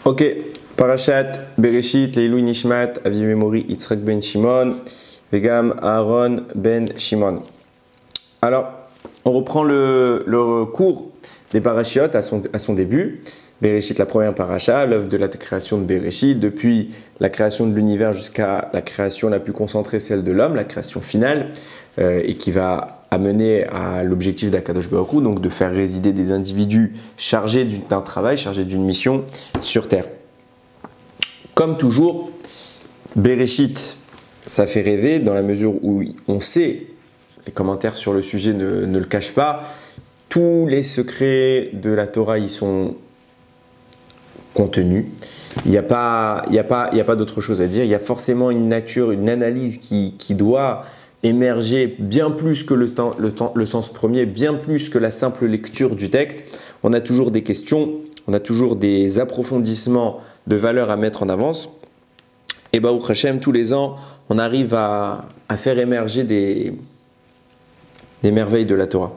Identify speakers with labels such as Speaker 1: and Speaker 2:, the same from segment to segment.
Speaker 1: Ok, Parashat Bereshit, Leilui Nishmat, Avi Memori, Yitzhak ben Shimon, Vegam Aaron ben Shimon. Alors, on reprend le cours des parashiot à son début. Bereshit, la première parasha, l'œuvre de la création de Bereshit, depuis la création de l'univers jusqu'à la création la plus concentrée, celle de l'homme, la création finale, et qui va amener à l'objectif d'Akadosh Baruch Hu, donc de faire résider des individus chargés d'un travail, chargés d'une mission sur terre. Comme toujours, Bereshit, ça fait rêver dans la mesure où on sait, les commentaires sur le sujet ne le cachent pas, tous les secrets de la Torah y sont contenus. Il n'y a pas d'autre chose à dire. Il y a forcément une nature, une analyse qui doit émerger bien plus que le sens premier, bien plus que la simple lecture du texte. On a toujours des questions, on a toujours des approfondissements de valeur à mettre en avance. Et Baruch Hashem, tous les ans, on arrive à faire émerger des merveilles de la Torah.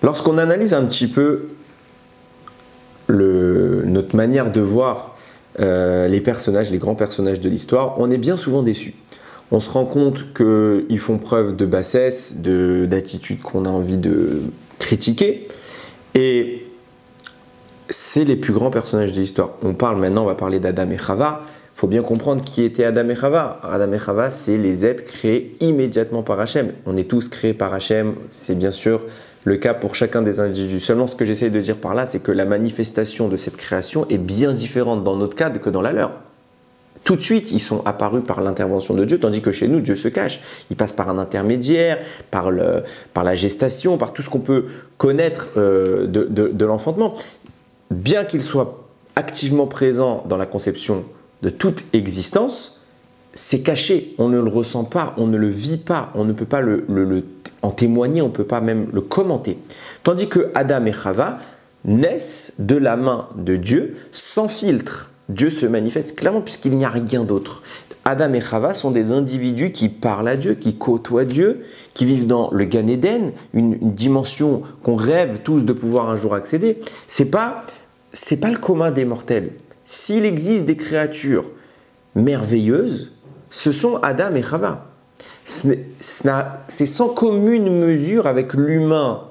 Speaker 1: Lorsqu'on analyse un petit peu notre manière de voir les personnages, les grands personnages de l'histoire, on est bien souvent déçu. On se rend compte qu'ils font preuve de bassesse, d'attitude qu'on a envie de critiquer. Et c'est les plus grands personnages de l'histoire. On va parler d'Adam et Chava. Il faut bien comprendre qui était Adam et Chava. Adam et Chava, c'est les êtres créés immédiatement par Hachem. On est tous créés par Hachem, c'est bien sûr le cas pour chacun des individus. Seulement, ce que j'essaie de dire par là, c'est que la manifestation de cette création est bien différente dans notre cas que dans la leur. Tout de suite, ils sont apparus par l'intervention de Dieu, tandis que chez nous, Dieu se cache. Il passe par un intermédiaire, par la gestation, par tout ce qu'on peut connaître de l'enfantement. Bien qu'il soit activement présent dans la conception de toute existence, c'est caché, on ne le ressent pas, on ne le vit pas, on ne peut pas en témoigner, on ne peut pas même le commenter. Tandis que Adam et Chava naissent de la main de Dieu sans filtre. Dieu se manifeste clairement puisqu'il n'y a rien d'autre. Adam et Chava sont des individus qui parlent à Dieu, qui côtoient Dieu, qui vivent dans le Gan Eden, une dimension qu'on rêve tous de pouvoir un jour accéder. C'est pas le commun des mortels. S'il existe des créatures merveilleuses, ce sont Adam et Chava. C'est sans commune mesure avec l'humain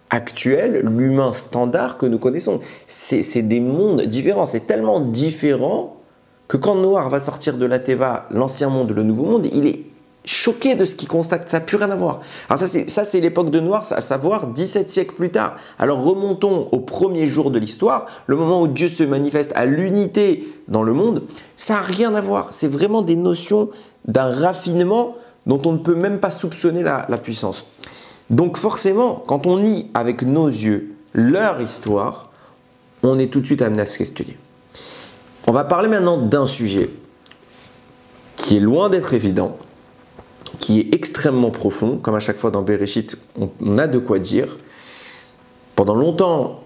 Speaker 1: actuel, l'humain standard que nous connaissons. C'est des mondes différents. C'est tellement différent que quand Noir va sortir de la Teva, l'ancien monde, le nouveau monde, il est choqué de ce qu'il constate. Ça n'a plus rien à voir. Alors ça c'est l'époque de Noir, à savoir 17 siècles plus tard. Alors remontons au premier jour de l'histoire, le moment où Dieu se manifeste à l'unité dans le monde. Ça n'a rien à voir. C'est vraiment des notions d'un raffinement dont on ne peut même pas soupçonner la puissance. Donc forcément, quand on lit avec nos yeux leur histoire, on est tout de suite amené à se questionner. On va parler maintenant d'un sujet qui est loin d'être évident, qui est extrêmement profond, comme à chaque fois dans Bereshit, on a de quoi dire. Pendant longtemps,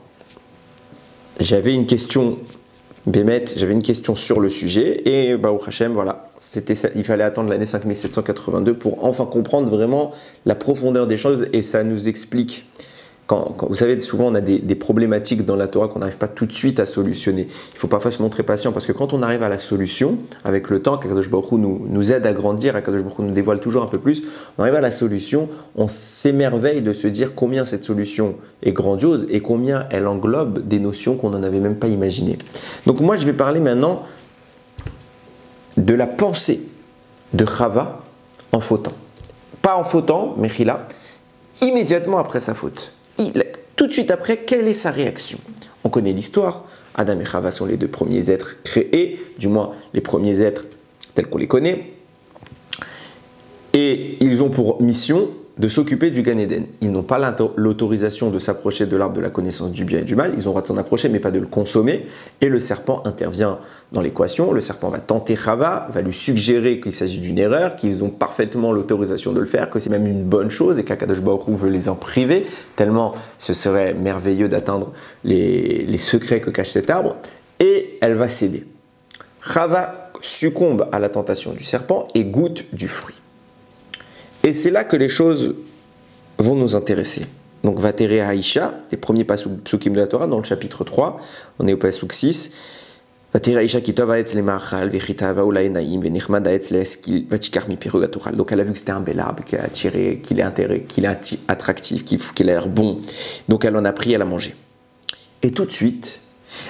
Speaker 1: j'avais une question sur le sujet, et Baruch Hashem, voilà, il fallait attendre l'année 5782 pour enfin comprendre vraiment la profondeur des choses, et ça nous explique. Vous savez, souvent on a des problématiques dans la Torah qu'on n'arrive pas tout de suite à solutionner. Il faut parfois se montrer patient parce que quand on arrive à la solution, avec le temps, qu'Akadosh Baruch Hu nous aide à grandir, qu'Akadosh Baruch Hu nous dévoile toujours un peu plus, on arrive à la solution, on s'émerveille de se dire combien cette solution est grandiose et combien elle englobe des notions qu'on n'en avait même pas imaginées. Donc moi je vais parler maintenant de la pensée de Chava en fautant. Pas en fautant, Mechila, immédiatement après sa faute. Tout de suite après, quelle est sa réaction? On connaît l'histoire. Adam et Chava sont les deux premiers êtres créés, du moins les premiers êtres tels qu'on les connaît. Et ils ont pour mission de s'occuper du Gan Eden. Ils n'ont pas l'autorisation de s'approcher de l'arbre de la connaissance du bien et du mal. Ils ont le droit de s'en approcher, mais pas de le consommer. Et le serpent intervient dans l'équation. Le serpent va tenter Chava, va lui suggérer qu'il s'agit d'une erreur, qu'ils ont parfaitement l'autorisation de le faire, que c'est même une bonne chose et qu'Akadosh Baruch Hu veut les en priver, tellement ce serait merveilleux d'atteindre les secrets que cache cet arbre. Et elle va céder. Chava succombe à la tentation du serpent et goûte du fruit. Et c'est là que les choses vont nous intéresser. Donc Vatere Haïcha, les premiers psukim de la Torah, dans le chapitre 3, on est au pasuk 6. Donc elle a vu que c'était un bel arbre, qu'il a attiré, qu'il est attractif, qu'il a l'air bon. Donc elle en a pris, elle a mangé. Et tout de suite,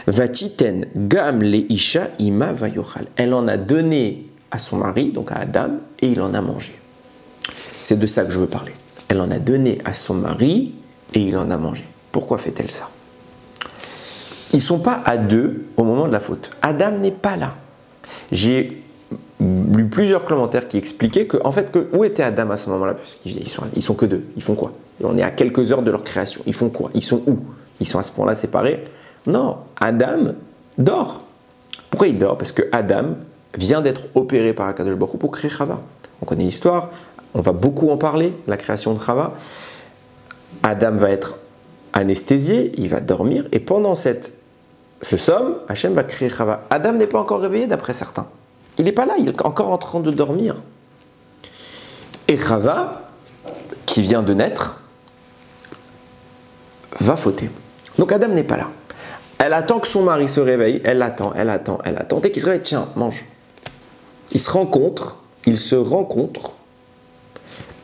Speaker 1: Vatiten gam leisha ima vayochal. Elle en a donné à son mari, donc à Adam, et il en a mangé. C'est de ça que je veux parler. Elle en a donné à son mari et il en a mangé. Pourquoi fait-elle ça? Ils ne sont pas à deux au moment de la faute. Adam n'est pas là. J'ai lu plusieurs commentaires qui expliquaient que, en fait, où était Adam à ce moment-là? Parce qu'ils sont que deux. Ils font quoi? On est à quelques heures de leur création. Ils font quoi? Ils sont où? Ils sont à ce point-là séparés? Non, Adam dort. Pourquoi il dort? Parce que Adam vient d'être opéré par Akadosh Baruch Hu pour créer Chava. On connaît l'histoire, on va beaucoup en parler, la création de Chava. Adam va être anesthésié, il va dormir, et pendant ce somme, Hachem va créer Chava. Adam n'est pas encore réveillé d'après certains. Il n'est pas là, il est encore en train de dormir. Et Chava, qui vient de naître, va fauter. Donc Adam n'est pas là. Elle attend que son mari se réveille, elle attend. Dès qu'il se réveille, tiens, mange. Ils se rencontrent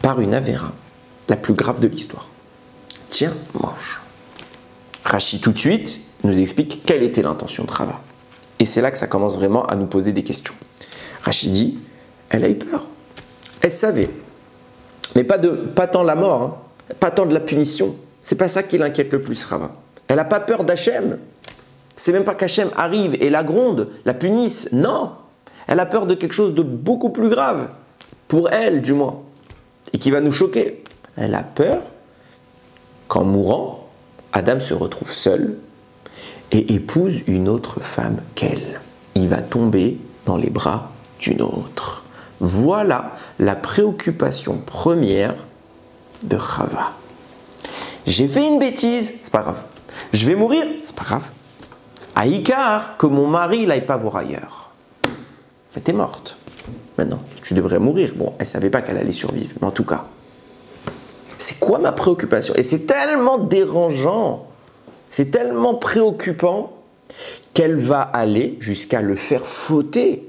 Speaker 1: par une avéra, la plus grave de l'histoire. Tiens, mange. Rashi tout de suite nous explique quelle était l'intention de Chava. Et c'est là que ça commence vraiment à nous poser des questions. Rashi dit, elle a eu peur. Elle savait. Mais pas tant la mort, hein, pas tant de la punition. C'est pas ça qui l'inquiète le plus, Chava. Elle n'a pas peur d'Hachem. C'est même pas qu'Hachem arrive et la gronde, la punisse. Non. Elle a peur de quelque chose de beaucoup plus grave. Pour elle, du moins. Et qui va nous choquer. Elle a peur qu'en mourant, Adam se retrouve seul et épouse une autre femme qu'elle. Il va tomber dans les bras d'une autre. Voilà la préoccupation première de Chava. J'ai fait une bêtise, c'est pas grave. Je vais mourir, c'est pas grave. Aïkar, que mon mari n'aille pas voir ailleurs. Mais t'es morte. Maintenant, tu devrais mourir. Bon, elle savait pas qu'elle allait survivre, mais en tout cas. C'est quoi ma préoccupation? Et c'est tellement dérangeant, c'est tellement préoccupant qu'elle va aller jusqu'à le faire fauter,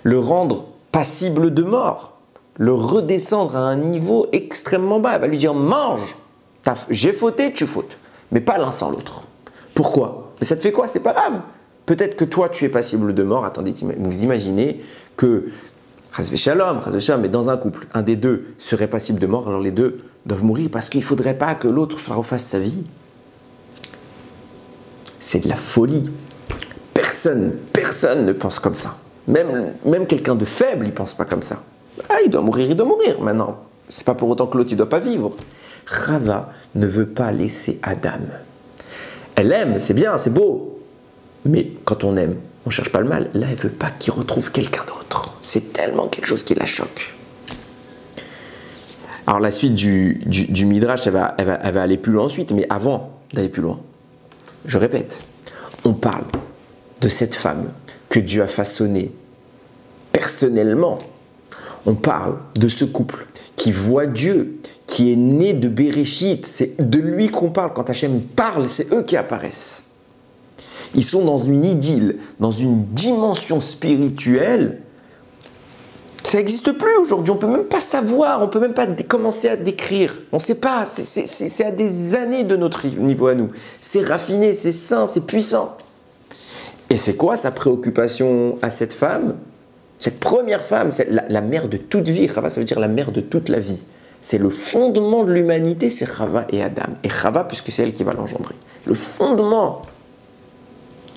Speaker 1: le rendre passible de mort, le redescendre à un niveau extrêmement bas. Elle va lui dire, mange, j'ai fauté, tu fautes, mais pas l'un sans l'autre. Pourquoi? Mais ça te fait quoi? C'est pas grave. Peut-être que toi, tu es passible de mort. Attendez, vous imaginez que, Chas v'shalom, mais dans un couple, un des deux serait passible de mort, alors les deux doivent mourir parce qu'il ne faudrait pas que l'autre se refasse sa vie. C'est de la folie. Personne ne pense comme ça. Même quelqu'un de faible, il ne pense pas comme ça. Ah, il doit mourir. Maintenant, c'est pas pour autant que l'autre, il ne doit pas vivre. Chava ne veut pas laisser Adam. Elle aime, c'est bien, c'est beau. Mais quand on aime, on ne cherche pas le mal. Là, elle ne veut pas qu'il retrouve quelqu'un d'autre. C'est tellement quelque chose qui la choque. Alors la suite du Midrash, elle va aller plus loin ensuite. Mais avant d'aller plus loin, je répète, on parle de cette femme que Dieu a façonnée personnellement. On parle de ce couple qui voit Dieu, qui est né de Bereshit. C'est de lui qu'on parle. Quand Hachem parle, c'est eux qui apparaissent. Ils sont dans une idylle, dans une dimension spirituelle. Ça n'existe plus aujourd'hui. On ne peut même pas savoir, on ne peut même pas commencer à décrire. On ne sait pas. C'est à des années de notre niveau à nous. C'est raffiné, c'est sain, c'est puissant. Et c'est quoi sa préoccupation à cette femme? Cette première femme, c'est la mère de toute vie. Chava, ça veut dire la mère de toute la vie. C'est le fondement de l'humanité, c'est Chava et Adam. Et Chava, puisque c'est elle qui va l'engendrer. Le fondement.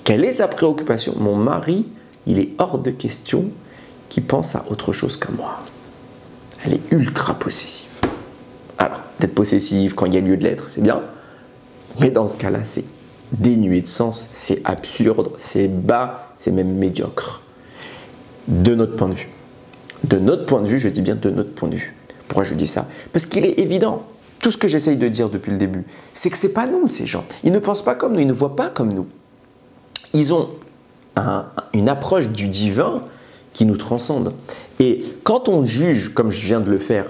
Speaker 1: Quelle est sa préoccupation? Mon mari, il est hors de question qu'il pense à autre chose qu'à moi. Elle est ultra possessive. Alors, d'être possessive quand il y a lieu de l'être, c'est bien. Mais dans ce cas-là, c'est dénué de sens, c'est absurde, c'est bas, c'est même médiocre. De notre point de vue. De notre point de vue, je dis bien de notre point de vue. Pourquoi je dis ça? Parce qu'il est évident, tout ce que j'essaye de dire depuis le début, c'est que ce n'est pas nous, ces gens. Ils ne pensent pas comme nous, ils ne voient pas comme nous. Ils ont une approche du divin qui nous transcende. Et quand on juge, comme je viens de le faire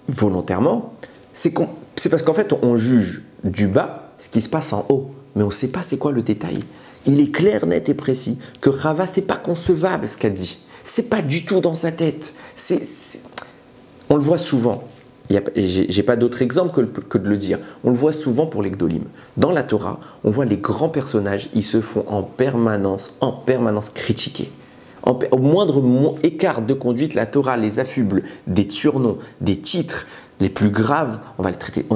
Speaker 1: volontairement, c'est C'est parce qu'en fait, on juge du bas ce qui se passe en haut, mais on ne sait pas c'est quoi le détail. Il est clair, net et précis que Chava, c'est pas concevable ce qu'elle dit. C'est pas du tout dans sa tête. On le voit souvent. J'ai pas d'autre exemple que de le dire. On le voit souvent pour les Gdolim. Dans la Torah, on voit les grands personnages, ils se font en permanence critiquer. Au moindre écart de conduite, la Torah les affuble des surnoms, des titres les plus graves. On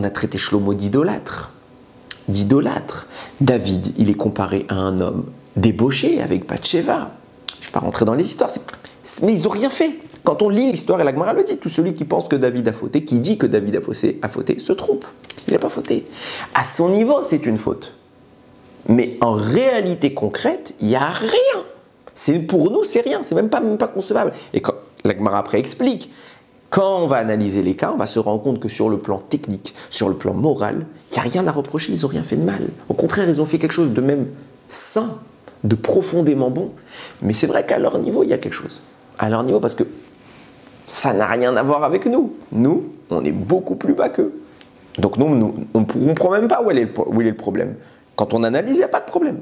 Speaker 1: a traité Shlomo d'idolâtre. David, il est comparé à un homme débauché avec Bathsheba. Je ne vais pas rentrer dans les histoires, mais ils n'ont rien fait. Quand on lit l'histoire, et la Gemara le dit, tout celui qui pense que David a fauté, qui dit que David a fauté, se trompe. Il n'a pas fauté. À son niveau, c'est une faute. Mais en réalité concrète, il n'y a rien. Pour nous, c'est rien. C'est même pas concevable. Et quand la Gemara après explique, quand on va analyser les cas, on va se rendre compte que sur le plan technique, sur le plan moral, il n'y a rien à reprocher, ils n'ont rien fait de mal. Au contraire, ils ont fait quelque chose de même sain, de profondément bon. Mais c'est vrai qu'à leur niveau, il y a quelque chose. À leur niveau, parce que ça n'a rien à voir avec nous. Nous, on est beaucoup plus bas qu'eux. Donc nous on ne comprend même pas où est le problème. Quand on analyse, il n'y a pas de problème.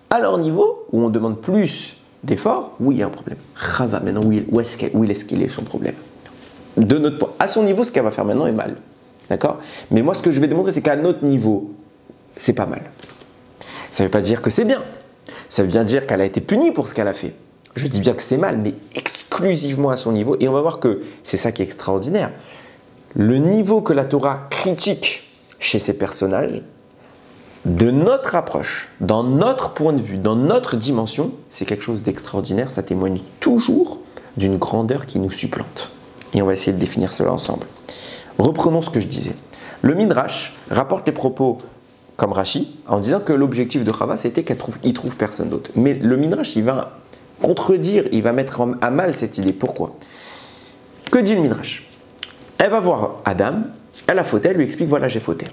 Speaker 1: À leur niveau, où on demande plus d'efforts, oui, il y a un problème. Chava, maintenant, où est-ce qu'il est son problème? À son niveau, ce qu'elle va faire maintenant est mal. D'accord? Mais moi, ce que je vais démontrer, c'est qu'à notre niveau, c'est pas mal. Ça ne veut pas dire que c'est bien. Ça veut bien dire qu'elle a été punie pour ce qu'elle a fait. Je dis bien que c'est mal, mais exclusivement à son niveau. Et on va voir que c'est ça qui est extraordinaire. Le niveau que la Torah critique chez ces personnages, de notre approche, dans notre point de vue, dans notre dimension, c'est quelque chose d'extraordinaire. Ça témoigne toujours d'une grandeur qui nous supplante. Et on va essayer de définir cela ensemble. Reprenons ce que je disais. Le Midrash rapporte les propos comme Rashi en disant que l'objectif de Chava, c'était qu'il trouve personne d'autre. Mais le Midrash, il va contredire, il va mettre à mal cette idée. Pourquoi? Que dit le Midrash? Elle va voir Adam, elle a fauté, elle lui explique, voilà, j'ai fauté.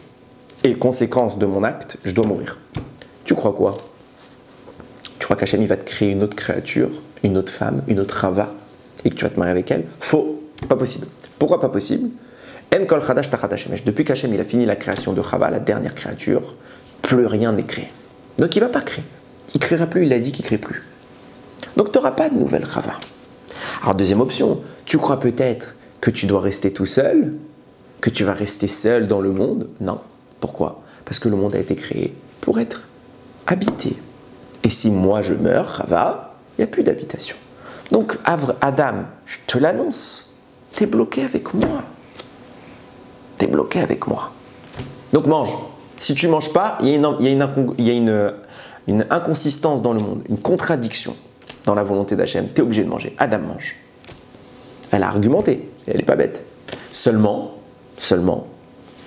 Speaker 1: Et conséquence de mon acte, je dois mourir. Tu crois quoi? Tu crois qu'Hachem, il va te créer une autre créature, une autre femme, une autre Chava, et que tu vas te marier avec elle? Faux. Pas possible. Pourquoi pas possible? En kol chadash tachat hashemesh. Depuis qu'Hachem il a fini la création de Chava, la dernière créature, plus rien n'est créé. Donc il ne va pas créer. Il ne créera plus, il a dit qu'il ne crée plus. Donc tu n'auras pas de nouvelle Chava. Alors deuxième option, tu crois peut-être que tu dois rester tout seul, que tu vas rester seul dans le monde? Non. Pourquoi? Parce que le monde a été créé pour être habité. Et si moi je meurs, Chava, il n'y a plus d'habitation. Donc Adam, je te l'annonce, t'es bloqué avec moi. T'es bloqué avec moi. Donc mange. Si tu ne manges pas, il y a une inconsistance dans le monde, une contradiction dans la volonté d'Hachem. Tu es obligé de manger. Adam mange. Elle a argumenté, elle n'est pas bête. Seulement,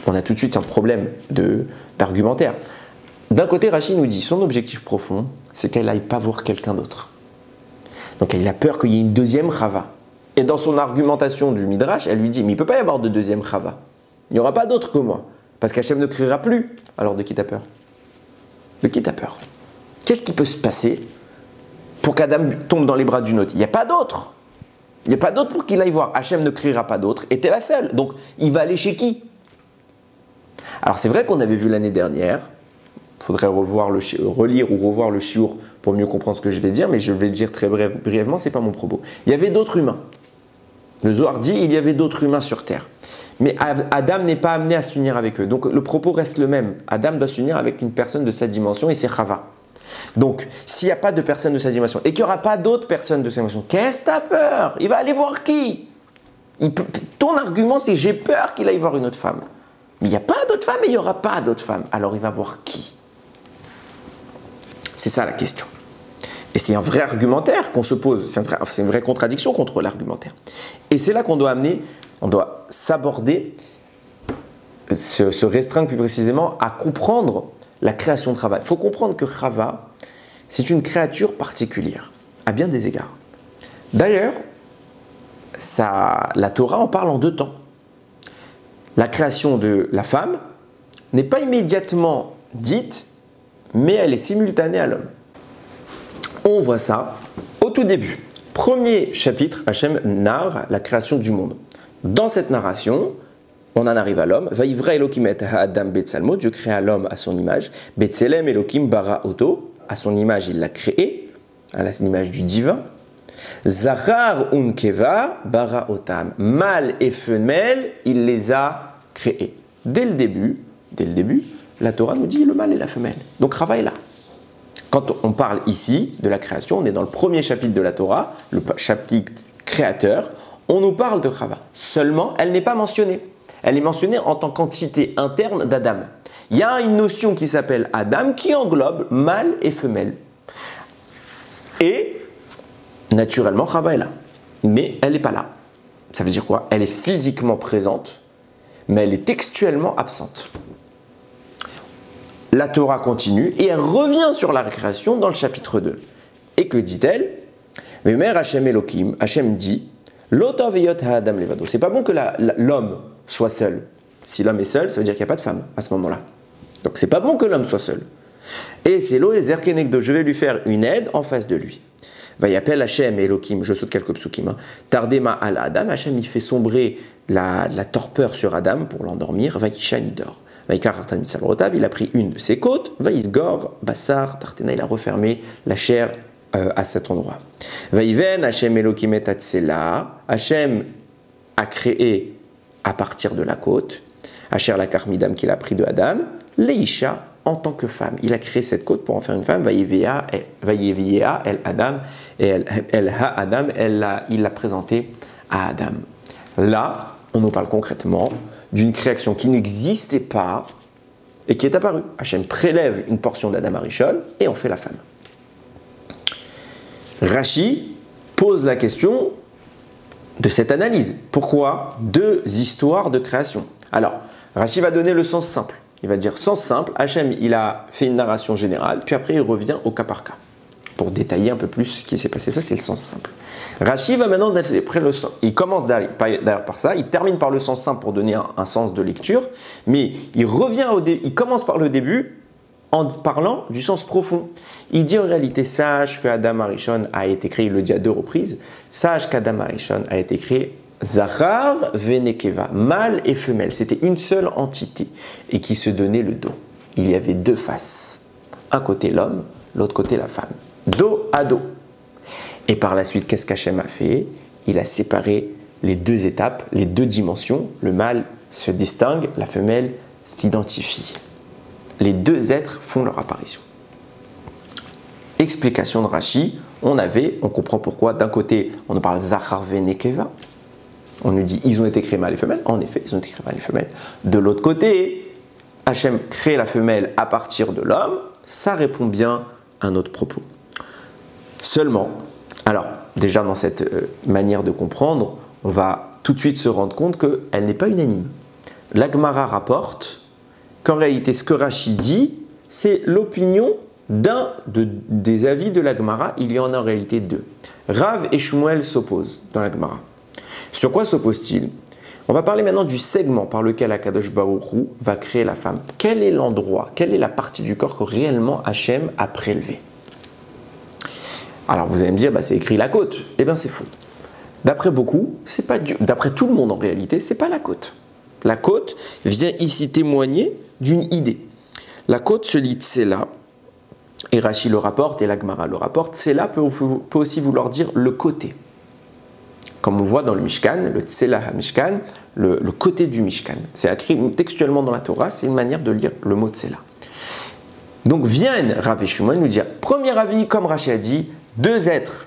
Speaker 1: on a tout de suite un problème d'argumentaire. D'un côté, Rashi nous dit, son objectif profond, c'est qu'elle n'aille pas voir quelqu'un d'autre. Donc il a peur qu'il y ait une deuxième Chava. Et dans son argumentation du Midrash, elle lui dit, mais il ne peut pas y avoir de deuxième Chava. Il n'y aura pas d'autre que moi. Parce qu'Hachem ne criera plus. Alors de qui t'as peur? De qui t'as peur? Qu'est-ce qui peut se passer pour qu'Adam tombe dans les bras d'une autre? Il n'y a pas d'autre. Il n'y a pas d'autre pour qu'il aille voir. Hachem ne criera pas d'autre et t'es la seule. Donc il va aller chez qui? Alors c'est vrai qu'on avait vu l'année dernière. Il faudrait relire ou revoir le shiur pour mieux comprendre ce que je vais dire, mais je vais le dire très brièvement, ce n'est pas mon propos. Il y avait d'autres humains. Le Zohar dit il y avait d'autres humains sur terre. Mais Adam n'est pas amené à s'unir avec eux. Donc le propos reste le même. Adam doit s'unir avec une personne de sa dimension et c'est Chava. Donc s'il n'y a pas de personne de sa dimension et qu'il n'y aura pas d'autres personnes de sa dimension, qu'est-ce que tu as peur? Il va aller voir qui? Ton argument c'est j'ai peur qu'il aille voir une autre femme. Mais il n'y a pas d'autres femmes et il n'y aura pas d'autres femmes. Alors il va voir qui? C'est ça la question. Et c'est un vrai argumentaire qu'on se pose. C'est une vraie contradiction contre l'argumentaire. Et c'est là qu'on doit amener, on doit s'aborder, se restreindre plus précisément à comprendre la création de Chava. Il faut comprendre que Chava, c'est une créature particulière, à bien des égards. D'ailleurs, la Torah en parle en deux temps. La création de la femme n'est pas immédiatement dite, mais elle est simultanée à l'homme. On voit ça au tout début. Premier chapitre, Hachem narre la création du monde. Dans cette narration, on en arrive à l'homme. Vaïvra Elohim et Adam Betsalmo, Dieu créa l'homme à son image. Betselem Elohim bara oto, à son image il l'a créé, à l'image du divin. Zachar unkeva bara otam, mâle et femelle, il les a créés. Dès le début, la Torah nous dit le mâle et la femelle. Donc Rava est là. Quand on parle ici de la création, on est dans le premier chapitre de la Torah, le chapitre créateur, on nous parle de Rava. Seulement, elle n'est pas mentionnée. Elle est mentionnée en tant qu'entité interne d'Adam. Il y a une notion qui s'appelle Adam qui englobe mâle et femelle. Et naturellement, Rava est là. Mais elle n'est pas là. Ça veut dire quoi? Elle est physiquement présente, mais elle est textuellement absente. La Torah continue et elle revient sur la création dans le chapitre 2. Et que dit-elle? Vemer Hashem Elohim, Hashem dit, L'otov eyot ha'adam levado. C'est pas bon que l'homme soit seul. Si l'homme est seul, ça veut dire qu'il n'y a pas de femme à ce moment-là. Donc c'est pas bon que l'homme soit seul. Et c'est l'Oezer Kenegdo, je vais lui faire une aide en face de lui. Va y appeler Hashem et Elohim, je saute quelques psukim. Tardema al Adam, Hashem il fait sombrer la torpeur sur Adam pour l'endormir. Va Yishan il dort. Il a pris une de ses côtes, Vaïsgor, Bassar, Tartena, il a refermé la chair à cet endroit. Vaïven, Hachem Elohim et Tatsela, Hachem a créé à partir de la côte, Hacher la Karmidam qu'il a pris de Adam, Leisha en tant que femme. Il a créé cette côte pour en faire une femme, Vaïvea, El Adam, et El Ha Adam, il l'a présentée à Adam. Là, on nous parle concrètement d'une création qui n'existait pas et qui est apparue. Hachem prélève une portion d'Adam Arishon et en fait la femme. Rashi pose la question de cette analyse. Pourquoi deux histoires de création? Alors, Rashi va donner le sens simple. Il va dire sens simple, Hachem il a fait une narration générale, puis après il revient au cas par cas pour détailler un peu plus ce qui s'est passé. Ça c'est le sens simple. Rashi va maintenant d'après le sens. Il commence d'ailleurs par ça, il termine par le sens simple pour donner un sens de lecture, mais il revient il commence par le début en parlant du sens profond. Il dit en réalité, sache que Adam Arishon a été créé, il le dit à 2 reprises, sache qu'Adam Arishon a été créé Zachar Venekeva, mâle et femelle. C'était une seule entité et qui se donnait le dos. Il y avait 2 faces. Un côté l'homme, l'autre côté la femme. Dos à dos. Et par la suite, qu'est-ce qu'Hachem a fait? Il a séparé les 2 étapes, les 2 dimensions. Le mâle se distingue, la femelle s'identifie. Les 2 êtres font leur apparition. Explication de Rashi, on comprend pourquoi. D'un côté, on nous parle Zachar Venekeva. On nous dit, ils ont été créés mâle et femelle. En effet, ils ont été créés mâle et femelle. De l'autre côté, Hachem crée la femelle à partir de l'homme. Ça répond bien à notre propos. Seulement, alors, déjà dans cette manière de comprendre, on va tout de suite se rendre compte qu'elle n'est pas unanime. L'Agmara rapporte qu'en réalité, ce que Rashi dit, c'est l'opinion des avis de l'Agmara. Il y en a en réalité 2. Rav et Shmuel s'opposent dans l'Agmara. Sur quoi s'oppose-t-il? On va parler maintenant du segment par lequel Akadosh Baruch Hu va créer la femme. Quel est l'endroit, quelle est la partie du corps que réellement Hachem a prélevé? Alors vous allez me dire, c'est écrit la côte. Eh bien c'est faux. D'après beaucoup, c'est pas d'après tout le monde en réalité, c'est pas la côte. La côte vient ici témoigner d'une idée. La côte se lit Tsela, et Rashi le rapporte, et l'Agmara le rapporte. Tsela peut aussi vouloir dire le côté. Comme on voit dans le Mishkan, le Tsela HaMishkan, le côté du Mishkan. C'est écrit textuellement dans la Torah, c'est une manière de lire le mot Tsela. Donc viennent Rav et Shmuel nous dire, premier avis, comme Rashi a dit, 2 êtres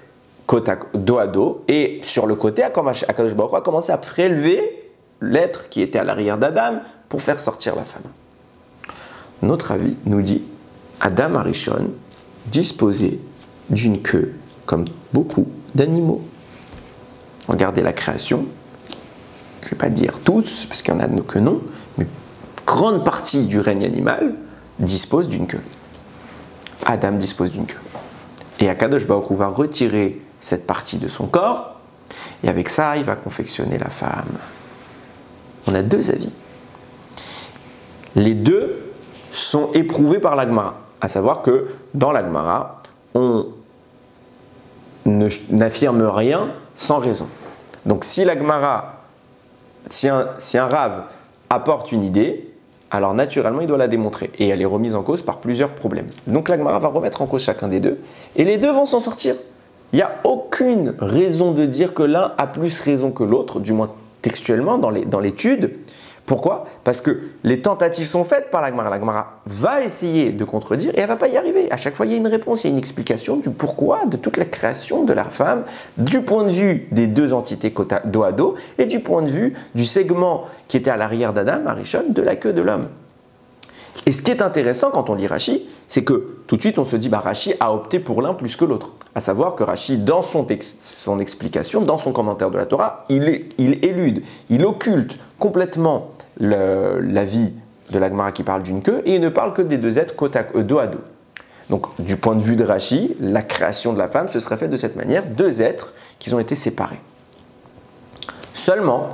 Speaker 1: dos à dos, et sur le côté, Akadosh Baruch Hu a commencé à prélever l'être qui était à l'arrière d'Adam pour faire sortir la femme. Notre avis nous dit, Adam Arishon disposait d'une queue, comme beaucoup d'animaux. Regardez la création, je ne vais pas dire tous, parce qu'il y en a que non, mais grande partie du règne animal dispose d'une queue. Adam dispose d'une queue. Et Akadosh Baruch Hu va retirer cette partie de son corps, et avec ça, il va confectionner la femme. On a 2 avis. Les 2 sont éprouvés par l'Agmara, à savoir que dans l'Agmara, on n'affirme rien sans raison. Donc si l'Agmara, si un Rav apporte une idée, alors naturellement, il doit la démontrer. Et elle est remise en cause par plusieurs problèmes. Donc la Gemara va remettre en cause chacun des deux, et les deux vont s'en sortir. Il n'y a aucune raison de dire que l'un a plus raison que l'autre, du moins textuellement dans l'étude. Pourquoi? Parce que les tentatives sont faites par la Gemara. La Gemara va essayer de contredire et elle ne va pas y arriver. À chaque fois, il y a une réponse, il y a une explication du pourquoi de toute la création de la femme, du point de vue des deux entités dos à dos et du point de vue du segment qui était à l'arrière d'Adam, Arishon, de la queue de l'homme. Et ce qui est intéressant quand on lit Rashi, c'est que tout de suite on se dit Rashi a opté pour l'un plus que l'autre. À savoir que Rashi, dans son explication, dans son commentaire de la Torah, il élude, il occulte complètement l'avis de la Gemara qui parle d'une queue et il ne parle que des deux êtres dos à dos. Donc du point de vue de Rashi, la création de la femme se serait faite de cette manière, deux êtres qui ont été séparés. Seulement,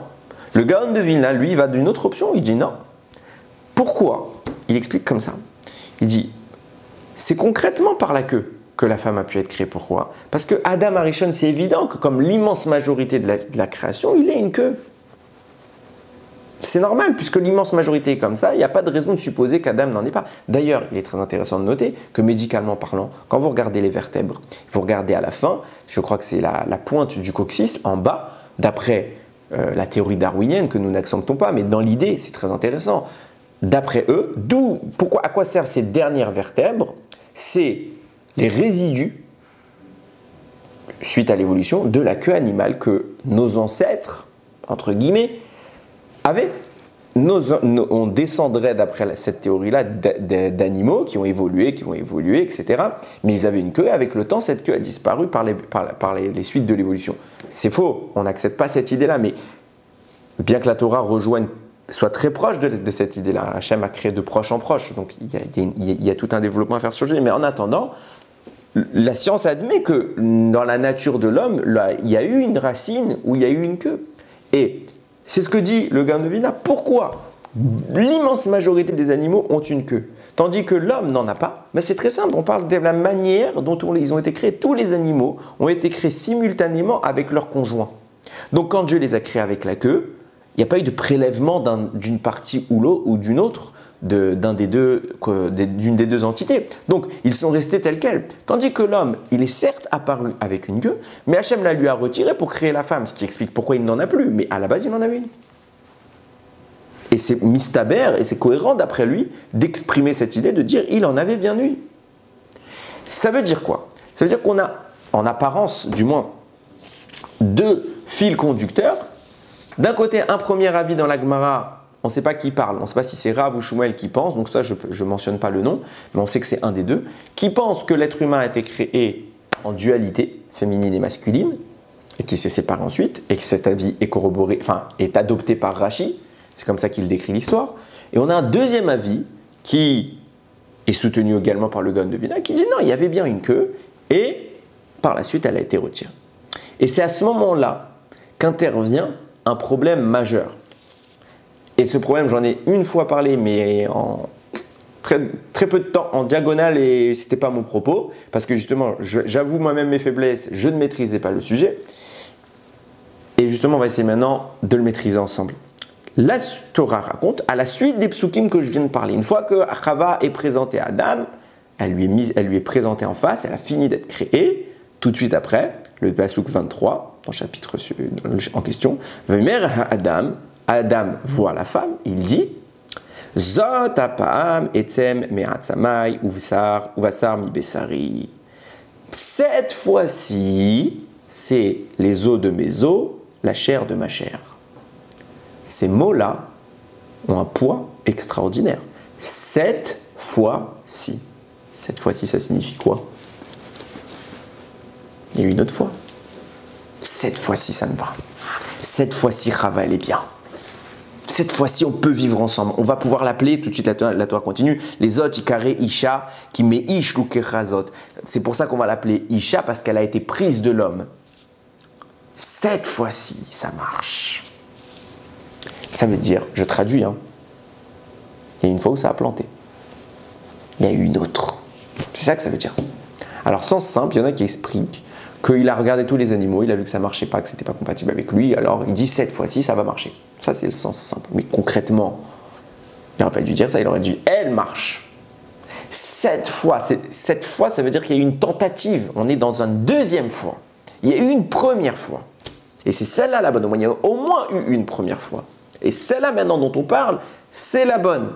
Speaker 1: le Gaon de Vilna, lui, va d'une autre option, il dit non. Pourquoi? Il explique comme ça. Il dit, c'est concrètement par la queue que la femme a pu être créée. Pourquoi? Parce que Adam Arishon, c'est évident que comme l'immense majorité de la création, il est une queue. C'est normal, puisque l'immense majorité est comme ça, il n'y a pas de raison de supposer qu'Adam n'en est pas. D'ailleurs, il est très intéressant de noter que médicalement parlant, quand vous regardez les vertèbres, vous regardez à la fin, je crois que c'est la pointe du coccyx, en bas, d'après la théorie darwinienne que nous n'acceptons pas, mais dans l'idée, c'est très intéressant. D'après eux, à quoi servent ces dernières vertèbres? C'est les résidus, suite à l'évolution, de la queue animale que nos ancêtres, entre guillemets, avaient. On descendrait, d'après cette théorie-là, d'animaux qui ont évolué, etc. Mais ils avaient une queue, avec le temps, cette queue a disparu par les suites de l'évolution. C'est faux, on n'accepte pas cette idée-là, mais bien que la Torah soit très proche de cette idée-là. Hachem a créé de proche en proche, donc il y a tout un développement à faire sur le sujet. Mais en attendant, la science admet que dans la nature de l'homme, il y a eu une racine où il y a eu une queue. Et c'est ce que dit le Gaon de Vilna. Pourquoi l'immense majorité des animaux ont une queue, tandis que l'homme n'en a pas? Mais c'est très simple, on parle de la manière dont ils ont été créés. Tous les animaux ont été créés simultanément avec leur conjoint. Donc quand Dieu les a créés avec la queue, il n'y a pas eu de prélèvement d'une partie ou d'une autre, d'une des deux entités. Donc, ils sont restés tels quels. Tandis que l'homme, il est certes apparu avec une queue, mais Hachem la lui a retirée pour créer la femme, ce qui explique pourquoi il n'en a plus. Mais à la base, il en avait une. Et c'est mistaber, et c'est cohérent d'après lui, d'exprimer cette idée, de dire il en avait bien une. Ça veut dire quoi? Ça veut dire qu'on a, en apparence du moins, deux fils conducteurs. D'un côté, un premier avis dans la Gemara, on ne sait pas qui parle, on ne sait pas si c'est Rav ou Shmuel qui pense, donc ça je ne mentionne pas le nom, mais on sait que c'est un des deux, qui pense que l'être humain a été créé en dualité, féminine et masculine, et qui s'est séparé ensuite, et que cet avis est corroboré, enfin est adopté par Rashi, c'est comme ça qu'il décrit l'histoire. Et on a un deuxième avis qui est soutenu également par le Gaon de Vilna, qui dit non, il y avait bien une queue, et par la suite elle a été retirée. Et c'est à ce moment-là qu'intervient un problème majeur. Et ce problème, j'en ai une fois parlé, mais en très peu de temps, en diagonale, et ce n'était pas mon propos, parce que justement, j'avoue moi-même mes faiblesses, je ne maîtrisais pas le sujet. Et justement, on va essayer maintenant de le maîtriser ensemble. La Torah raconte, à la suite des psukim que je viens de parler, une fois que Chava est présentée à Adam, elle lui est présentée en face, elle a fini d'être créée, tout de suite après, le pasuk 23, dans le chapitre en question, Vemer Adam, Adam voit la femme, il dit Zot apam etzem me'atzamai uvasar mi besari. Cette fois-ci, c'est les os de mes os, la chair de ma chair. Ces mots-là ont un poids extraordinaire. Cette fois-ci. Cette fois-ci, ça signifie quoi? Il y a eu une autre fois. Cette fois-ci, ça me va. Cette fois-ci, Chava, elle est bien. Cette fois-ci, on peut vivre ensemble. On va pouvoir l'appeler, tout de suite, la Torah continue, les autres, Ikaré Isha, qui met Ish Lukechazot. C'est pour ça qu'on va l'appeler Isha, parce qu'elle a été prise de l'homme. Cette fois-ci, ça marche. Ça veut dire, je traduis, hein, il y a une fois où ça a planté. Il y a eu une autre. C'est ça que ça veut dire. Alors, sens simple, il y en a qui expliquent qu'il a regardé tous les animaux, il a vu que ça ne marchait pas, que ce n'était pas compatible avec lui, alors il dit cette fois-ci ça va marcher. Ça c'est le sens simple. Mais concrètement, Il n'aurait pas dû dire ça, il aurait dit elle marche. 7 fois, ça veut dire qu'il y a eu une tentative. On est dans une deuxième fois. Il y a eu une première fois. Et c'est celle-là la bonne. Il y a au moins eu une première fois. Et celle-là maintenant dont on parle, c'est la bonne.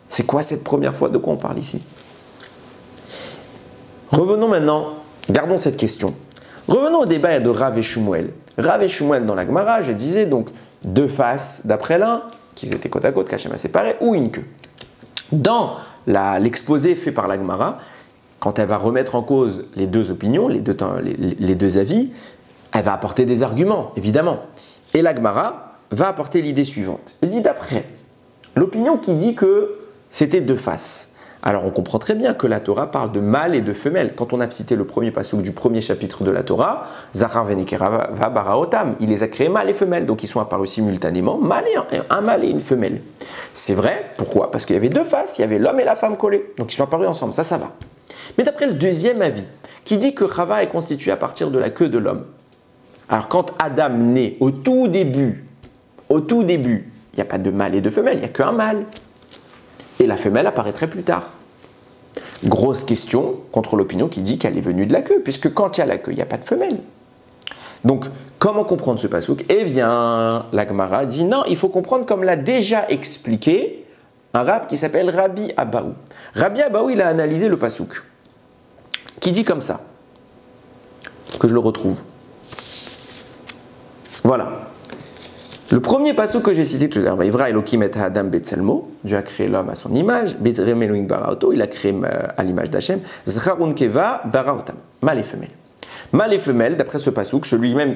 Speaker 1: C'est quoi cette première fois? De quoi on parle ici? Revenons maintenant, gardons cette question. Revenons au débat de Rav et Shmuel. Rav et Shmuel dans la Gemara, je disais donc deux faces d'après l'un, qu'ils étaient côte à côte, qu'Hachem a séparé, ou une queue. Dans l'exposé fait par la Gemara, quand elle va remettre en cause les deux opinions, les deux avis, elle va apporter des arguments, évidemment. Et la Gemara va apporter l'idée suivante. Elle dit d'après l'opinion qui dit que c'était deux faces. Alors on comprend très bien que la Torah parle de mâle et de femelle. Quand on a cité le premier pasuk du premier chapitre de la Torah, Zachar venekera va baraotam, il les a créés mâle et femelle, donc ils sont apparus simultanément, un mâle et une femelle. C'est vrai, pourquoi? Parce qu'il y avait deux faces, il y avait l'homme et la femme collés, donc ils sont apparus ensemble, ça va. Mais d'après le deuxième avis, qui dit que Chava est constituée à partir de la queue de l'homme. Alors quand Adam naît, au tout début, il n'y a pas de mâle et de femelle, il n'y a qu'un mâle. Et la femelle apparaîtrait plus tard. Grosse question contre l'opinion qui dit qu'elle est venue de la queue, puisque quand il y a la queue, il n'y a pas de femelle. Donc, comment comprendre ce passouk? Eh bien, la Gemara dit non, il faut comprendre comme l'a déjà expliqué un rav qui s'appelle Rabbi Abaou. Rabbi Abaou, il a analysé le passouk, qui dit comme ça, que je le retrouve. Voilà. Le premier passouk que j'ai cité tout à l'heure, Vayivra Elokim et Adam Betselmo, Dieu a créé l'homme à son image, Betrem Elohim Baraoto, il a créé à l'image d'Hachem, Zcharun Keva Baraotam, mâle et femelle. Mâle et femelle, d'après ce passouk,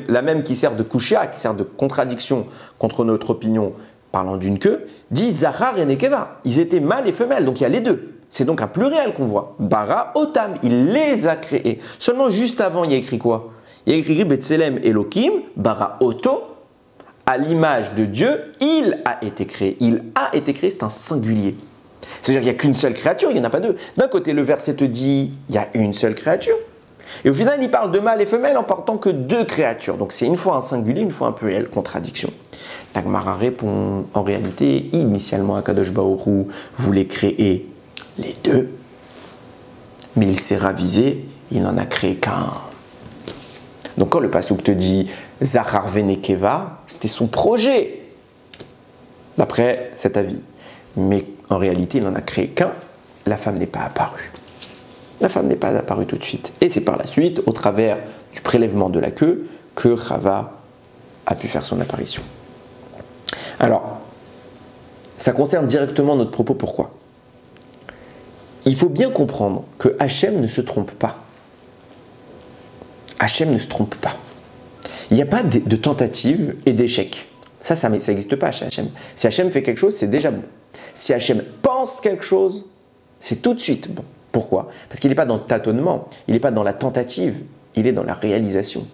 Speaker 1: la même qui sert de kusha, qui sert de contradiction contre notre opinion parlant d'une queue, dit Zachar et Nekeva. Ils étaient mâle et femelle, donc il y a les deux. C'est donc un pluriel qu'on voit. Baraotam, il les a créés. Seulement juste avant, il y a écrit quoi? Il y a écrit Betselem Elokim Baraoto. À l'image de Dieu, il a été créé. Il a été créé, c'est un singulier. C'est-à-dire qu'il n'y a qu'une seule créature, il n'y en a pas deux. D'un côté, le verset te dit, il y a une seule créature. Et au final, il parle de mâle et femelle en partant que deux créatures. Donc c'est une fois un singulier, une fois un pluriel, contradiction. La Gemara répond, en réalité, initialement, Akadosh Baruch Hu voulait créer les deux. Mais il s'est ravisé, il n'en a créé qu'un. Donc quand le passouk te dit Zachar venekeva, c'était son projet, d'après cet avis. Mais en réalité, il n'en a créé qu'un, la femme n'est pas apparue. La femme n'est pas apparue tout de suite. Et c'est par la suite, au travers du prélèvement de la queue, que Chava a pu faire son apparition. Alors, ça concerne directement notre propos, pourquoi? Il faut bien comprendre que Hachem ne se trompe pas. Hachem ne se trompe pas. Il n'y a pas de tentative et d'échec. Ça n'existe pas chez Hachem. Si Hachem fait quelque chose, c'est déjà bon. Si Hachem pense quelque chose, c'est tout de suite bon. Pourquoi? Parce qu'il n'est pas dans le tâtonnement, il n'est pas dans la tentative, il est dans la réalisation.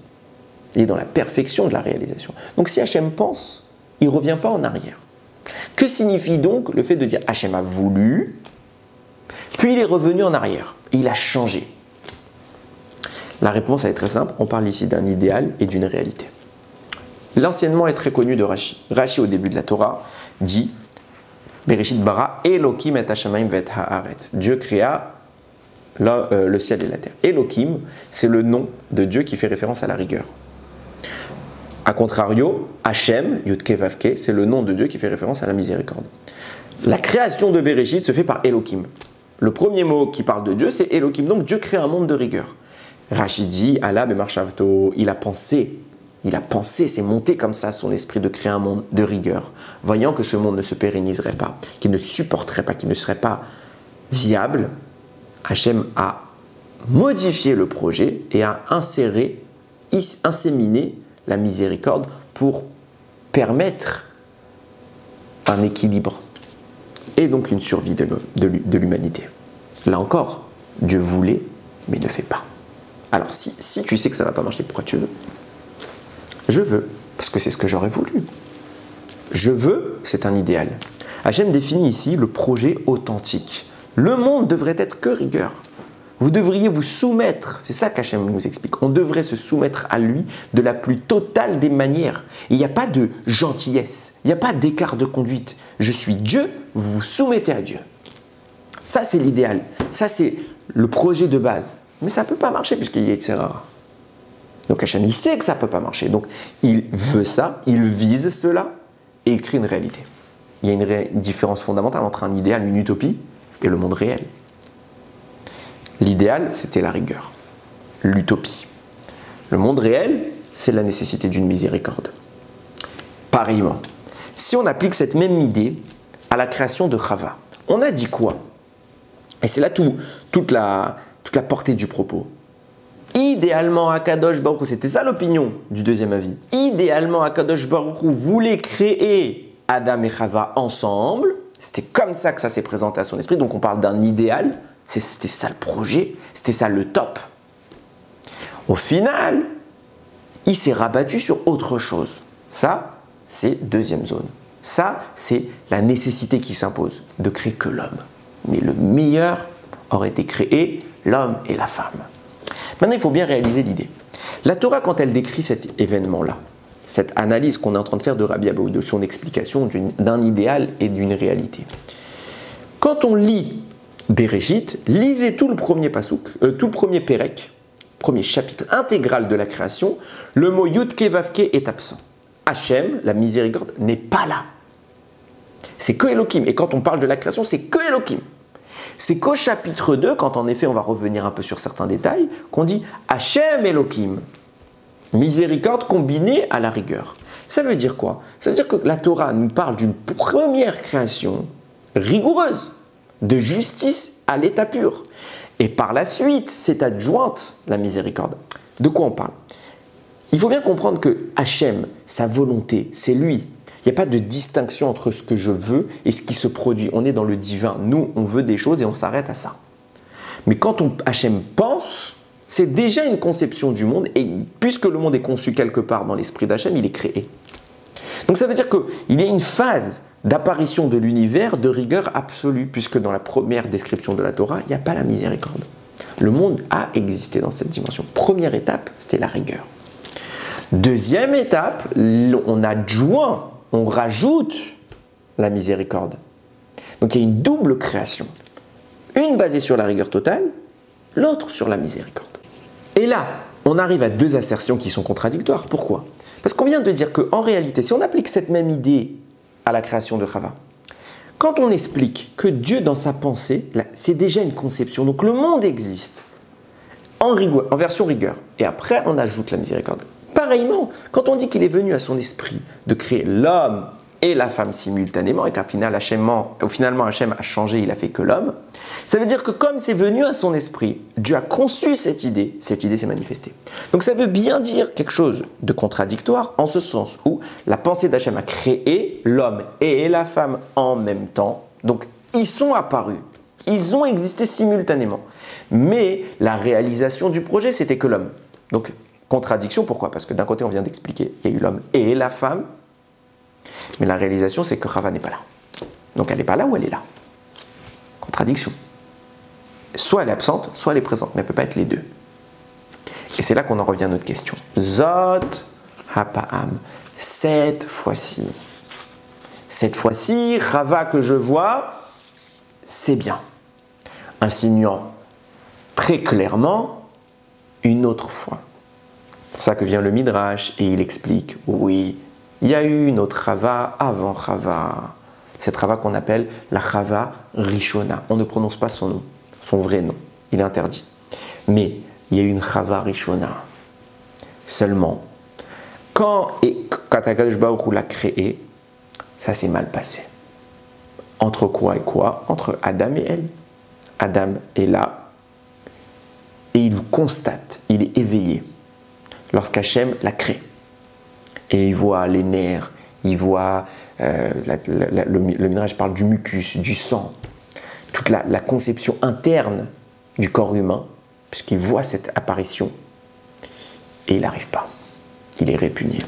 Speaker 1: Il est dans la perfection de la réalisation. Donc si Hachem pense, il ne revient pas en arrière. Que signifie donc le fait de dire Hachem a voulu, puis il est revenu en arrière, il a changé? La réponse elle est très simple, on parle ici d'un idéal et d'une réalité. L'enseignement est très connu de Rashi. Rashi au début de la Torah dit Bereshit bara Elokim et hashamayim vet haaretz. Dieu créa le ciel et la terre. Elokim, c'est le nom de Dieu qui fait référence à la rigueur. A contrario, Hachem, Yudke Vavke, c'est le nom de Dieu qui fait référence à la miséricorde. La création de Bereshit se fait par Elokim. Le premier mot qui parle de Dieu, c'est Elokim. Donc Dieu crée un monde de rigueur. Rashi dit, Allah bemarchavto, il a pensé, c'est monté comme ça son esprit de créer un monde de rigueur, voyant que ce monde ne se pérenniserait pas, qu'il ne supporterait pas, qu'il ne serait pas viable. Hachem a modifié le projet et a inséminé la miséricorde pour permettre un équilibre et donc une survie de l'humanité. Là encore, Dieu voulait, mais ne fait pas. Alors si tu sais que ça ne va pas marcher, pourquoi tu veux? Je veux, parce que c'est ce que j'aurais voulu. Je veux, c'est un idéal. Hachem définit ici le projet authentique. Le monde devrait être que rigueur. Vous devriez vous soumettre, c'est ça qu'Hachem nous explique. On devrait se soumettre à lui de la plus totale des manières. Il n'y a pas de gentillesse, il n'y a pas d'écart de conduite. Je suis Dieu, vous vous soumettez à Dieu. Ça, c'est l'idéal. Ça, c'est le projet de base. Mais ça ne peut pas marcher puisqu'il y a Yetzirah. Donc Hachem, il sait que ça ne peut pas marcher. Donc il veut ça, il vise cela et il crée une réalité. Il y a une différence fondamentale entre un idéal, une utopie et le monde réel. L'idéal, c'était la rigueur, l'utopie. Le monde réel, c'est la nécessité d'une miséricorde. Pareillement, si on applique cette même idée à la création de Chava, on a dit quoi? Et c'est là toute la portée du propos. Idéalement, Akadosh Baruch Hu, c'était ça l'opinion du deuxième avis. Idéalement, Akadosh Baruch Hu voulait créer Adam et Chava ensemble. C'était comme ça que ça s'est présenté à son esprit. Donc on parle d'un idéal. C'était ça le projet. C'était ça le top. Au final, il s'est rabattu sur autre chose. Ça, c'est deuxième zone. Ça, c'est la nécessité qui s'impose de créer que l'homme. Mais le meilleur aurait été créé l'homme et la femme. Maintenant, il faut bien réaliser l'idée. La Torah, quand elle décrit cet événement-là, cette analyse qu'on est en train de faire de Rabbi Abaoud, de son explication d'un idéal et d'une réalité. Quand on lit Bereshit, lisez tout le premier pasouk, tout le premier Pérek, premier chapitre intégral de la création, le mot Yudke Vavke est absent. Hachem, la miséricorde, n'est pas là. C'est que Elohim. Et quand on parle de la création, c'est que Elohim. C'est qu'au chapitre 2, quand en effet on va revenir un peu sur certains détails, qu'on dit Hachem Elohim. Miséricorde combinée à la rigueur. Ça veut dire quoi? Ça veut dire que la Torah nous parle d'une première création rigoureuse, de justice à l'état pur. Et par la suite, c'est adjointe la miséricorde. De quoi on parle? Il faut bien comprendre que Hachem, sa volonté, c'est lui. Il n'y a pas de distinction entre ce que je veux et ce qui se produit. On est dans le divin. Nous, on veut des choses et on s'arrête à ça. Mais quand Hachem pense, c'est déjà une conception du monde. Et puisque le monde est conçu quelque part dans l'esprit d'Hachem, il est créé. Donc ça veut dire qu'il y a une phase d'apparition de l'univers de rigueur absolue. Puisque dans la première description de la Torah, il n'y a pas la miséricorde. Le monde a existé dans cette dimension. Première étape, c'était la rigueur. Deuxième étape, on adjoint, on rajoute la miséricorde. Donc il y a une double création. Une basée sur la rigueur totale, l'autre sur la miséricorde. Et là, on arrive à deux assertions qui sont contradictoires. Pourquoi? Parce qu'on vient de dire qu'en réalité, si on applique cette même idée à la création de Chava, quand on explique que Dieu, dans sa pensée, c'est déjà une conception, donc le monde existe en version rigueur, et après on ajoute la miséricorde. Pareillement, quand on dit qu'il est venu à son esprit de créer l'homme et la femme simultanément, et finalement Hachem a changé, il a fait que l'homme, ça veut dire que comme c'est venu à son esprit, Dieu a conçu cette idée s'est manifestée. Donc ça veut bien dire quelque chose de contradictoire, en ce sens où la pensée d'Hachem a créé l'homme et la femme en même temps, donc ils sont apparus, ils ont existé simultanément, mais la réalisation du projet, c'était que l'homme. Donc, contradiction, pourquoi? Parce que d'un côté, on vient d'expliquer, il y a eu l'homme et la femme, mais la réalisation, c'est que Chava n'est pas là. Donc elle n'est pas là ou elle est là? Contradiction. Soit elle est absente, soit elle est présente, mais elle ne peut pas être les deux. Et c'est là qu'on en revient à notre question. Zot Hapa'am. Cette fois-ci, Chava que je vois, c'est bien. Insinuant très clairement une autre fois. C'est pour ça que vient le Midrash et il explique, oui, il y a eu une autre Chava avant Chava. Cette Chava qu'on appelle la Chava Rishona. On ne prononce pas son nom, son vrai nom, il est interdit. Mais il y a eu une Chava Rishona. Seulement, quand Akadosh Baruch Hu l'a créé, ça s'est mal passé. Entre quoi et quoi? Entre Adam et elle. Adam est là et il constate, il est éveillé lorsqu'Hachem la crée. Et il voit les nerfs, il voit, le Midrash parle du mucus, du sang, toute la conception interne du corps humain, puisqu'il voit cette apparition, et il n'arrive pas. Il est répugné.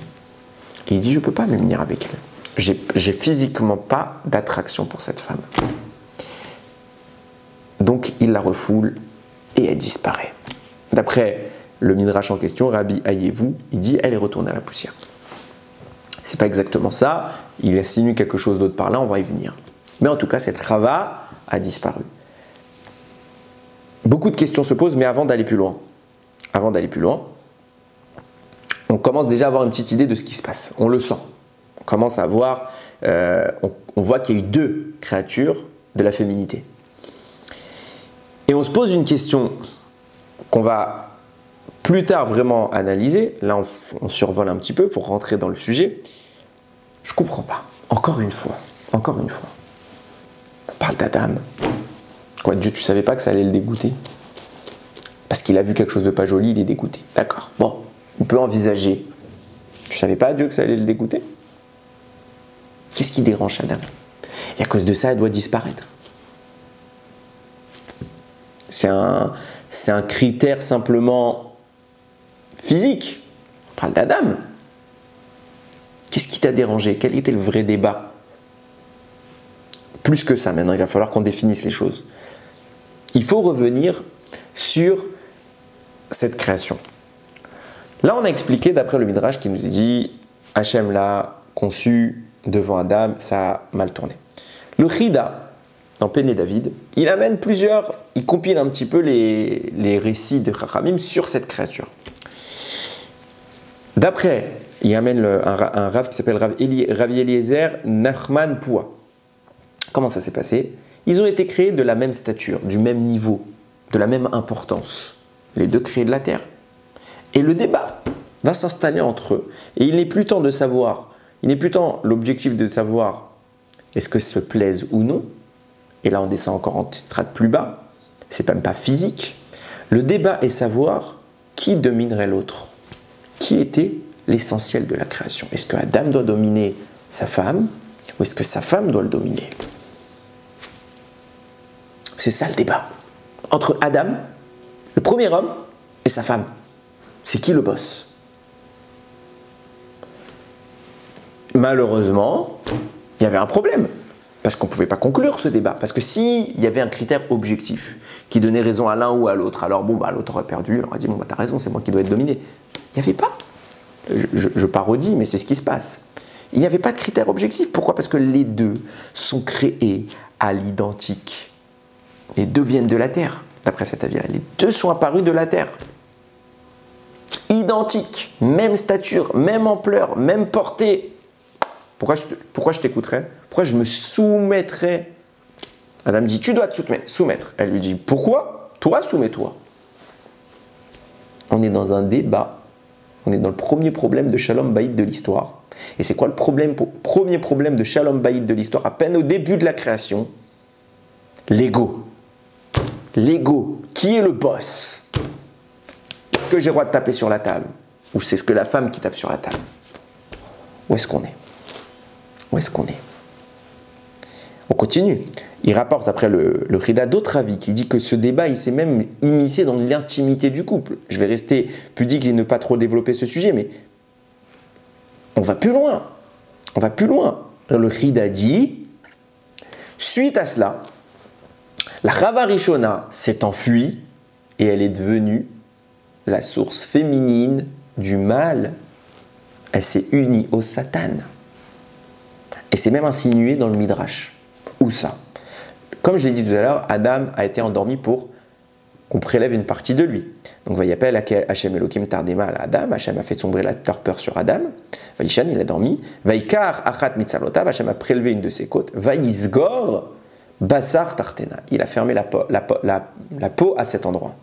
Speaker 1: Et il dit, je ne peux pas me venir avec elle. J'ai physiquement pas d'attraction pour cette femme. Donc il la refoule et elle disparaît. D'après le Midrash en question, Rabbi Ayevou, il dit elle est retournée à la poussière. C'est pas exactement ça, il insinue quelque chose d'autre par là, on va y venir. Mais en tout cas, cette Rava a disparu. Beaucoup de questions se posent, mais avant d'aller plus loin, on commence déjà à avoir une petite idée de ce qui se passe. On le sent. On commence à voir, on voit qu'il y a eu deux créatures de la féminité. Et on se pose une question qu'on va plus tard vraiment analyser. Là, on survole un petit peu pour rentrer dans le sujet. Je ne comprends pas. Encore une fois. On parle d'Adam. Quoi, Dieu, tu savais pas que ça allait le dégoûter? Parce qu'il a vu quelque chose de pas joli, il est dégoûté. D'accord. Bon, on peut envisager. Tu savais pas, Dieu, que ça allait le dégoûter? Qu'est-ce qui dérange Adam? Et à cause de ça, elle doit disparaître. C'est un critère simplement physique. On parle d'Adam. Qu'est-ce qui t'a dérangé? Quel était le vrai débat? Plus que ça, maintenant, il va falloir qu'on définisse les choses. Il faut revenir sur cette création. Là, on a expliqué, d'après le Midrash, qui nous dit Hachem l'a conçu devant Adam, ça a mal tourné. Le Chida, dans Péné David, il amène il compile un petit peu les récits de Chachamim sur cette créature. D'après, il amène un Rav qui s'appelle Rav Eliezer Nachman Poua. Comment ça s'est passé? Ils ont été créés de la même stature, du même niveau, de la même importance. Les deux créés de la terre. Et le débat va s'installer entre eux. Et il n'est plus temps de savoir, l'objectif de savoir est-ce que se plaise ou non. Et là, on descend encore en strate plus bas. C'est même pas physique. Le débat est savoir qui dominerait l'autre. Qui était l'essentiel de la création? Est-ce que Adam doit dominer sa femme ou est-ce que sa femme doit le dominer? C'est ça le débat. Entre Adam, le premier homme, et sa femme. C'est qui le boss? Malheureusement, il y avait un problème. Parce qu'on ne pouvait pas conclure ce débat. Parce que s'il y avait un critère objectif qui donnait raison à l'un ou à l'autre, alors l'autre aurait perdu, il aurait dit t'as raison, c'est moi qui dois être dominé. Il n'y avait pas. Je parodie, mais c'est ce qui se passe. Il n'y avait pas de critère objectif. Pourquoi? Parce que les deux sont créés à l'identique. Les deux viennent de la terre, d'après cet avis-là. Les deux sont apparus de la terre. Identiques, même stature, même ampleur, même portée. Pourquoi je t'écouterais? Pourquoi je me soumettrais? Adam dit, tu dois te soumettre. Elle lui dit, pourquoi? Toi, soumets-toi. On est dans un débat. On est dans le premier problème de Shalom Bayit de l'histoire. Et c'est quoi le premier problème de Shalom Bayit de l'histoire? À peine au début de la création, l'ego. L'ego. Qui est le boss? Est-ce que j'ai le droit de taper sur la table? Ou c'est ce que la femme qui tape sur la table? Où est-ce qu'on est? Où est-ce qu'on est? On continue. Il rapporte après le Rida d'autres avis qui dit que ce débat, il s'est même immiscé dans l'intimité du couple. Je vais rester pudique et ne pas trop développer ce sujet, mais on va plus loin. On va plus loin. Le Rida dit, suite à cela, la Chava Rishona s'est enfuie et elle est devenue la source féminine du mal. Elle s'est unie au Satan. Et c'est même insinué dans le Midrash. Où ça? Comme je l'ai dit tout à l'heure, Adam a été endormi pour qu'on prélève une partie de lui. Donc, Vayapel Hachem Elohim Tardema à Adam. Hachem a fait sombrer la torpeur sur Adam. Vaïshan, il a dormi. Vaikar Achat Mitzalotav. Hachem a prélevé une de ses côtes. Vaïsgor Basar Tartena. Il a fermé la peau à cet endroit.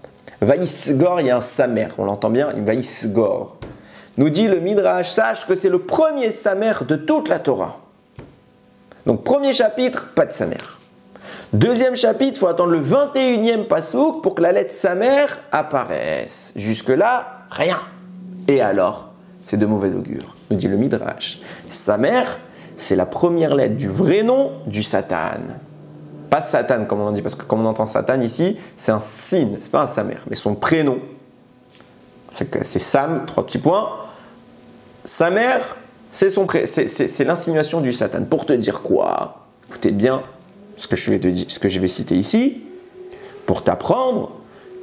Speaker 1: Vaïsgor, il y a un samer. On l'entend bien. Vaïsgor. Nous dit le Midrash, sache que c'est le premier samer de toute la Torah. Donc, premier chapitre, pas de samer. Deuxième chapitre, il faut attendre le 21e pasouk pour que la lettre samer apparaisse. Jusque-là, rien. Et alors, c'est de mauvais augure, nous dit le Midrash. Samer, c'est la première lettre du vrai nom du Satan. Pas Satan, comme on dit, parce que comme on entend Satan ici, c'est un sin, c'est pas un samer, mais son prénom. C'est Sam, 3 petits points. Samer, c'est l'insinuation du Satan. Pour te dire quoi? Écoutez bien ce que je vais citer ici. Pour t'apprendre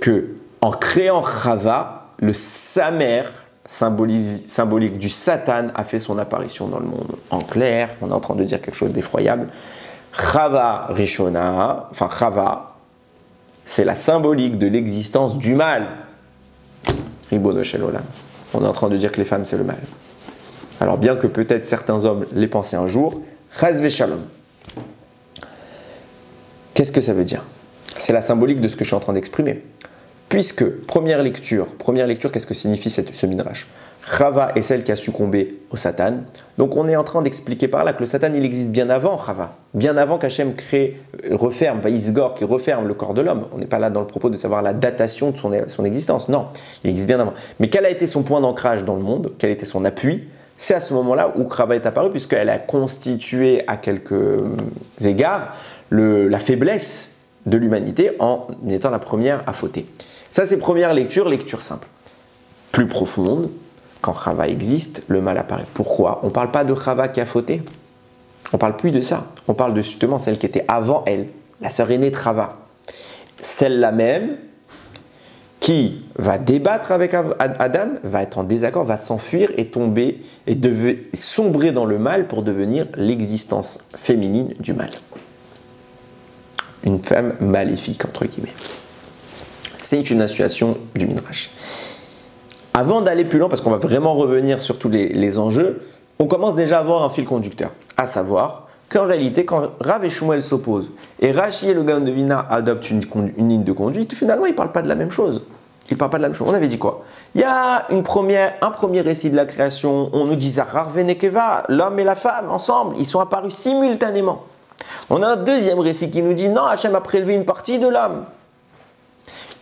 Speaker 1: que en créant Chava, le Samer symbolique du Satan a fait son apparition dans le monde. En clair, on est en train de dire quelque chose d'effroyable. Chava Rishona, enfin Chava, c'est la symbolique de l'existence du mal. Ribono Shel Olam. On est en train de dire que les femmes, c'est le mal. Alors bien que peut-être certains hommes l'aient pensé un jour, Chas v'Shalom. Qu'est-ce que ça veut dire? C'est la symbolique de ce que je suis en train d'exprimer. Puisque, première lecture, qu'est-ce que signifie ce midrash? Chava est celle qui a succombé au Satan. Donc on est en train d'expliquer par là que le Satan, il existe bien avant Chava. Bien avant qu'Hachem referme, Vaïsgor, qui referme le corps de l'homme. On n'est pas là dans le propos de savoir la datation de son existence. Non, il existe bien avant. Mais quel a été son point d'ancrage dans le monde? Quel était son appui? C'est à ce moment-là où Chava est apparue, puisqu'elle a constitué à quelques égards la faiblesse de l'humanité en étant la première à fauter. Ça, c'est première lecture simple. Plus profonde, quand Chava existe, le mal apparaît. Pourquoi? On ne parle pas de Chava qui a fauté. On ne parle plus de ça. On parle de justement celle qui était avant elle, la sœur aînée de Chava. Celle-là même qui va débattre avec Adam, va être en désaccord, va s'enfuir et tomber et sombrer dans le mal pour devenir l'existence féminine du mal. Une femme maléfique, entre guillemets. C'est une association du Midrash. Avant d'aller plus loin, parce qu'on va vraiment revenir sur tous les enjeux, on commence déjà à avoir un fil conducteur. À savoir qu'en réalité, quand Rav et Shmuel s'opposent et Rashi et le Gaon de Vilna adoptent une ligne de conduite, finalement, ils ne parlent pas de la même chose. On avait dit quoi? Il y a un premier récit de la création. On nous dit Zahar Venekeva, l'homme et la femme, ensemble, ils sont apparus simultanément. On a un deuxième récit qui nous dit non, Hachem a prélevé une partie de l'homme.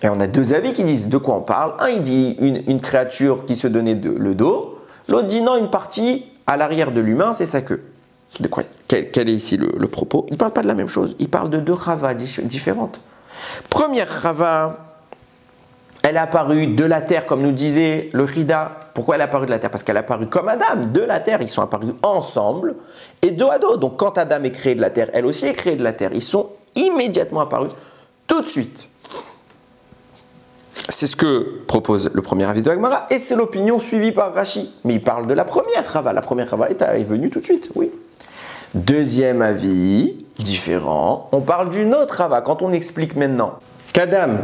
Speaker 1: Et on a deux avis qui disent de quoi on parle. Un, il dit une créature qui se donnait le dos. L'autre dit non, une partie à l'arrière de l'humain, c'est sa queue. De quoi? Quel est ici le propos? Il ne parle pas de la même chose. Il parle de deux Chava différentes. Première Chava, elle est apparue de la terre, comme nous disait le Rida. Pourquoi elle est apparue de la terre? Parce qu'elle est apparue comme Adam, de la terre. Ils sont apparus ensemble et dos à dos. Donc quand Adam est créé de la terre, elle aussi est créée de la terre. Ils sont immédiatement apparus, tout de suite. C'est ce que propose le premier avis de Agmara et c'est l'opinion suivie par Rashi. Mais il parle de la première Chava. La première Chava est venue tout de suite, oui. Deuxième avis, différent, on parle d'une autre Chava. Quand on explique maintenant qu'Adam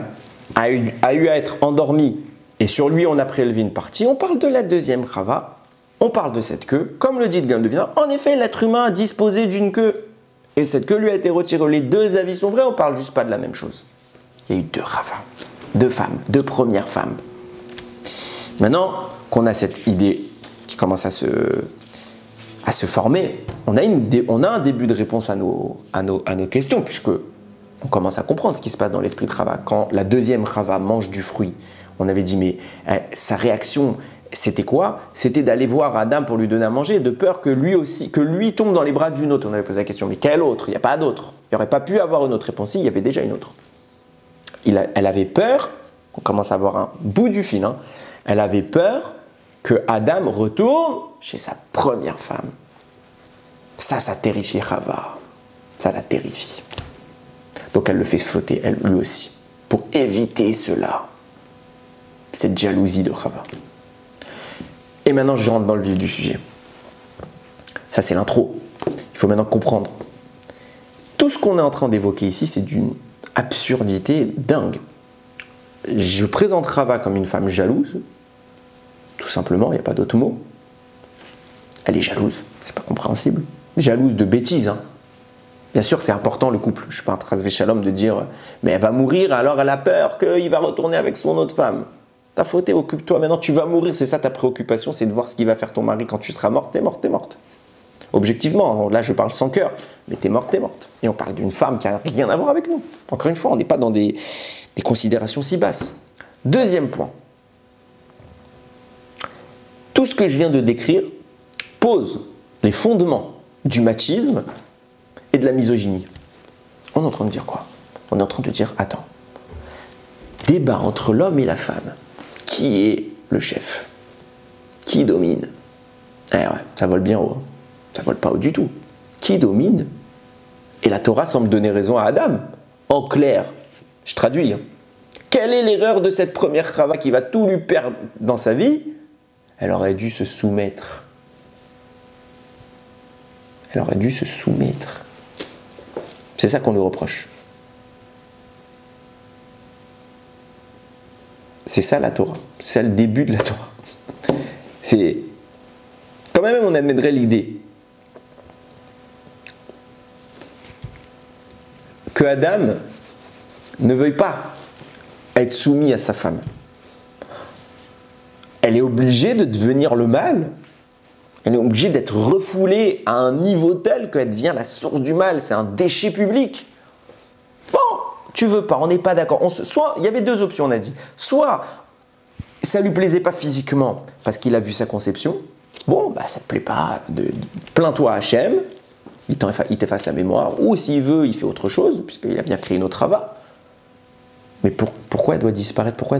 Speaker 1: a eu à être endormi et sur lui on a prélevé une partie, on parle de la deuxième Chava, on parle de cette queue. Comme le dit le Gaon de Vilna, en effet, l'être humain a disposé d'une queue et cette queue lui a été retirée. Les deux avis sont vrais, on parle juste pas de la même chose. Il y a eu deux Chava. Deux femmes, deux premières femmes. Maintenant qu'on a cette idée qui commence à se former, on a un début de réponse à nos questions, puisque on commence à comprendre ce qui se passe dans l'esprit de Chava. Quand la deuxième Chava mange du fruit, on avait dit, mais sa réaction, c'était quoi? C'était d'aller voir Adam pour lui donner à manger, de peur que lui tombe dans les bras d'une autre. On avait posé la question, mais quelle autre? Il n'y a pas d'autre. Il n'y aurait pas pu avoir une autre réponse, il y avait déjà une autre. Elle avait peur, on commence à avoir un bout du fil, hein, elle avait peur que Adam retourne chez sa première femme. Ça terrifiait Chava. Ça la terrifie. Donc elle le fait flotter, elle lui aussi, pour éviter cela. Cette jalousie de Chava. Et maintenant, je rentre dans le vif du sujet. Ça, c'est l'intro. Il faut maintenant comprendre. Tout ce qu'on est en train d'évoquer ici, c'est d'une absurdité dingue. Je présente Chava comme une femme jalouse, tout simplement, il n'y a pas d'autre mot. Elle est jalouse, c'est pas compréhensible. Jalouse de bêtises, hein. Bien sûr, c'est important le couple. Je ne suis pas un Chas v'Shalom de dire mais elle va mourir, alors elle a peur qu'il va retourner avec son autre femme. T'as fauté, occupe-toi, maintenant tu vas mourir, c'est ça ta préoccupation, c'est de voir ce qu'il va faire ton mari quand tu seras morte, t'es morte, t'es morte. Objectivement, là je parle sans cœur, mais t'es morte, t'es morte. Et on parle d'une femme qui n'a rien à voir avec nous. Encore une fois, on n'est pas dans des considérations si basses. Deuxième point. Tout ce que je viens de décrire pose les fondements du machisme et de la misogynie. On est en train de dire quoi? On est en train de dire, attends, débat entre l'homme et la femme. Qui est le chef? Qui domine? Eh ouais, ça vole bien haut. Hein. Ça vole pas haut du tout. Qui domine? Et la Torah semble donner raison à Adam. En clair, je traduis. Hein. Quelle est l'erreur de cette première Chava qui va tout lui perdre dans sa vie? Elle aurait dû se soumettre. Elle aurait dû se soumettre. C'est ça qu'on lui reproche. C'est ça la Torah. C'est le début de la Torah. C'est quand même on admettrait l'idée que Adam ne veuille pas être soumis à sa femme. Elle est obligée de devenir le mal. Elle est obligée d'être refoulée à un niveau tel qu'elle devient la source du mal. C'est un déchet public. Bon, tu veux pas, on n'est pas d'accord. Soit, il y avait deux options, on a dit. Soit, ça lui plaisait pas physiquement parce qu'il a vu sa conception. Bon, bah ça te plaît pas, plains-toi à Hachem. Il t'efface la mémoire. Ou s'il veut, il fait autre chose, puisqu'il a bien créé une autre Rava. Mais pourquoi elle doit disparaître? Pourquoi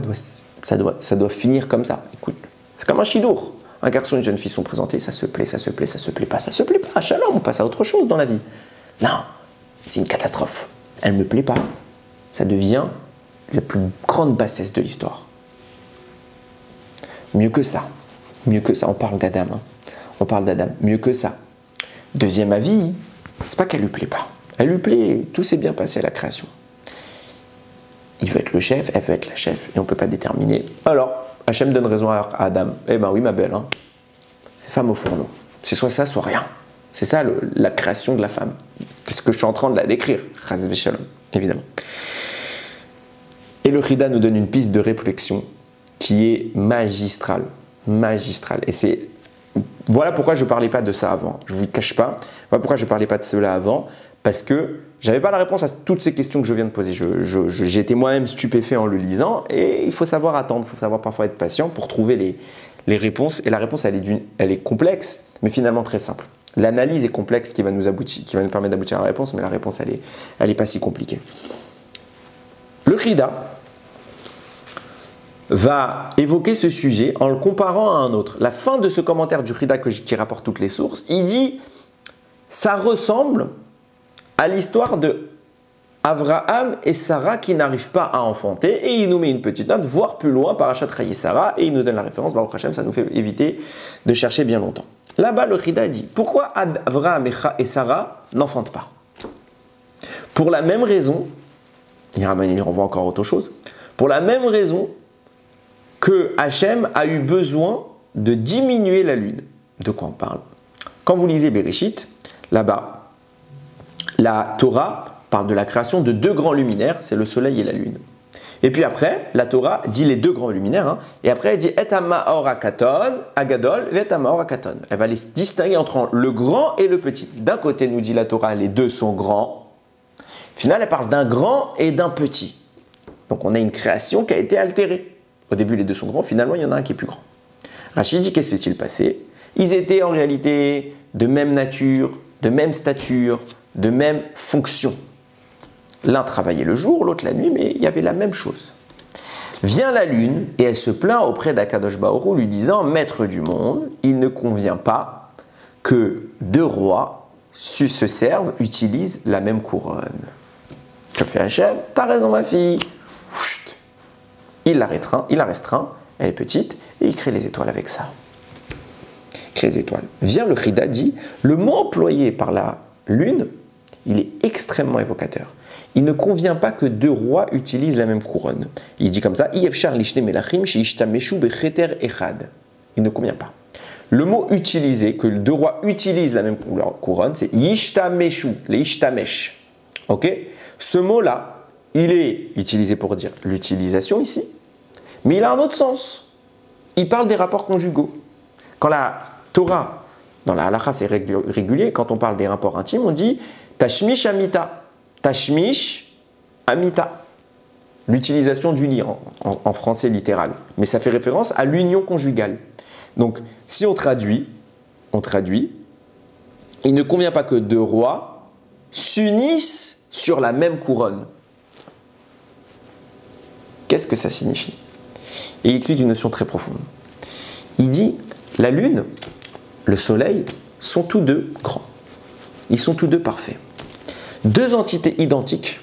Speaker 1: ça doit finir comme ça? Écoute, c'est comme un chidour. Un garçon et une jeune fille sont présentés, ça se plaît, ça se plaît, ça se plaît pas, ça se plaît pas. Shalom, on passe à autre chose dans la vie. Non, c'est une catastrophe. Elle me plaît pas. Ça devient la plus grande bassesse de l'histoire. Mieux que ça, on parle d'Adam. Hein. On parle d'Adam, mieux que ça. Deuxième avis, c'est pas qu'elle lui plaît pas. Elle lui plaît, tout s'est bien passé à la création. Il veut être le chef, elle veut être la chef, et on ne peut pas déterminer. Alors, Hachem donne raison à Adam. Eh ben oui, ma belle, hein. C'est femme au fourneau. C'est soit ça, soit rien. C'est ça la création de la femme. C'est ce que je suis en train de la décrire. Chas v'shalom, évidemment. Et le Chida nous donne une piste de réflexion qui est magistrale. Magistrale. Et voilà pourquoi je ne parlais pas de ça avant. Je ne vous le cache pas. Voilà pourquoi je ne parlais pas de cela avant. Parce que je n'avais pas la réponse à toutes ces questions que je viens de poser. J'ai été moi-même stupéfait en le lisant. Et il faut savoir attendre. Il faut savoir parfois être patient pour trouver les réponses. Et la réponse, elle est complexe, mais finalement très simple. L'analyse est complexe qui va nous permettre d'aboutir à la réponse, mais la réponse, elle est pas si compliquée. Le Chida va évoquer ce sujet en le comparant à un autre. La fin de ce commentaire du Chida qui rapporte toutes les sources, il dit « ça ressemble à l'histoire de Avraham et Sarah qui n'arrivent pas à enfanter » et il nous met une petite note, voire plus loin, Parashat Chayei Sarah, et il nous donne la référence, Baruch Hashem, ça nous fait éviter de chercher bien longtemps. Là-bas, le Chida dit « pourquoi Avraham et Sarah n'enfantent pas ?» Pour la même raison, il renvoie encore autre chose, pour la même raison que Hachem a eu besoin de diminuer la lune. De quoi on parle? Quand vous lisez Bereshit, là-bas, la Torah parle de la création de deux grands luminaires, c'est le soleil et la lune. Et puis après, la Torah dit les deux grands luminaires, hein, et après elle dit « Et ha'ma'or ha'katon, agadol, et ha'ma'or ha'katon ». Elle va les distinguer entre le grand et le petit. D'un côté, nous dit la Torah, les deux sont grands. Au final, elle parle d'un grand et d'un petit. Donc on a une création qui a été altérée. Au début, les deux sont grands, finalement, il y en a un qui est plus grand. Rachid dit, qu'est-ce qui s'est-il passé? Ils étaient en réalité de même nature, de même stature, de même fonction. L'un travaillait le jour, l'autre la nuit, mais il y avait la même chose. Vient la lune et elle se plaint auprès d'Akadosh Baruch Hu, lui disant, maître du monde, il ne convient pas que deux rois se servent, utilisent la même couronne. Que fait Hachem? T'as raison, ma fille. Il la restreint, elle est petite, et il crée les étoiles avec ça. Il crée les étoiles. Vient le Chida, dit, le mot employé par la lune, il est extrêmement évocateur. Il ne convient pas que deux rois utilisent la même couronne. Il dit comme ça, il ne convient pas. Le mot utilisé, que deux rois utilisent la même couronne, c'est yishtameshu, les ishtamesh. Ok? Ce mot-là, il est utilisé pour dire l'utilisation ici, mais il a un autre sens. Il parle des rapports conjugaux. Quand la Torah, dans la halakha c'est régulier, quand on parle des rapports intimes, on dit tashmish amita. Tashmish amita. L'utilisation du lit en français littéral. Mais ça fait référence à l'union conjugale. Donc, si on traduit, il ne convient pas que deux rois s'unissent sur la même couronne. Qu'est-ce que ça signifie? Et il explique une notion très profonde. Il dit, la lune, le soleil, sont tous deux grands. Ils sont tous deux parfaits. Deux entités identiques,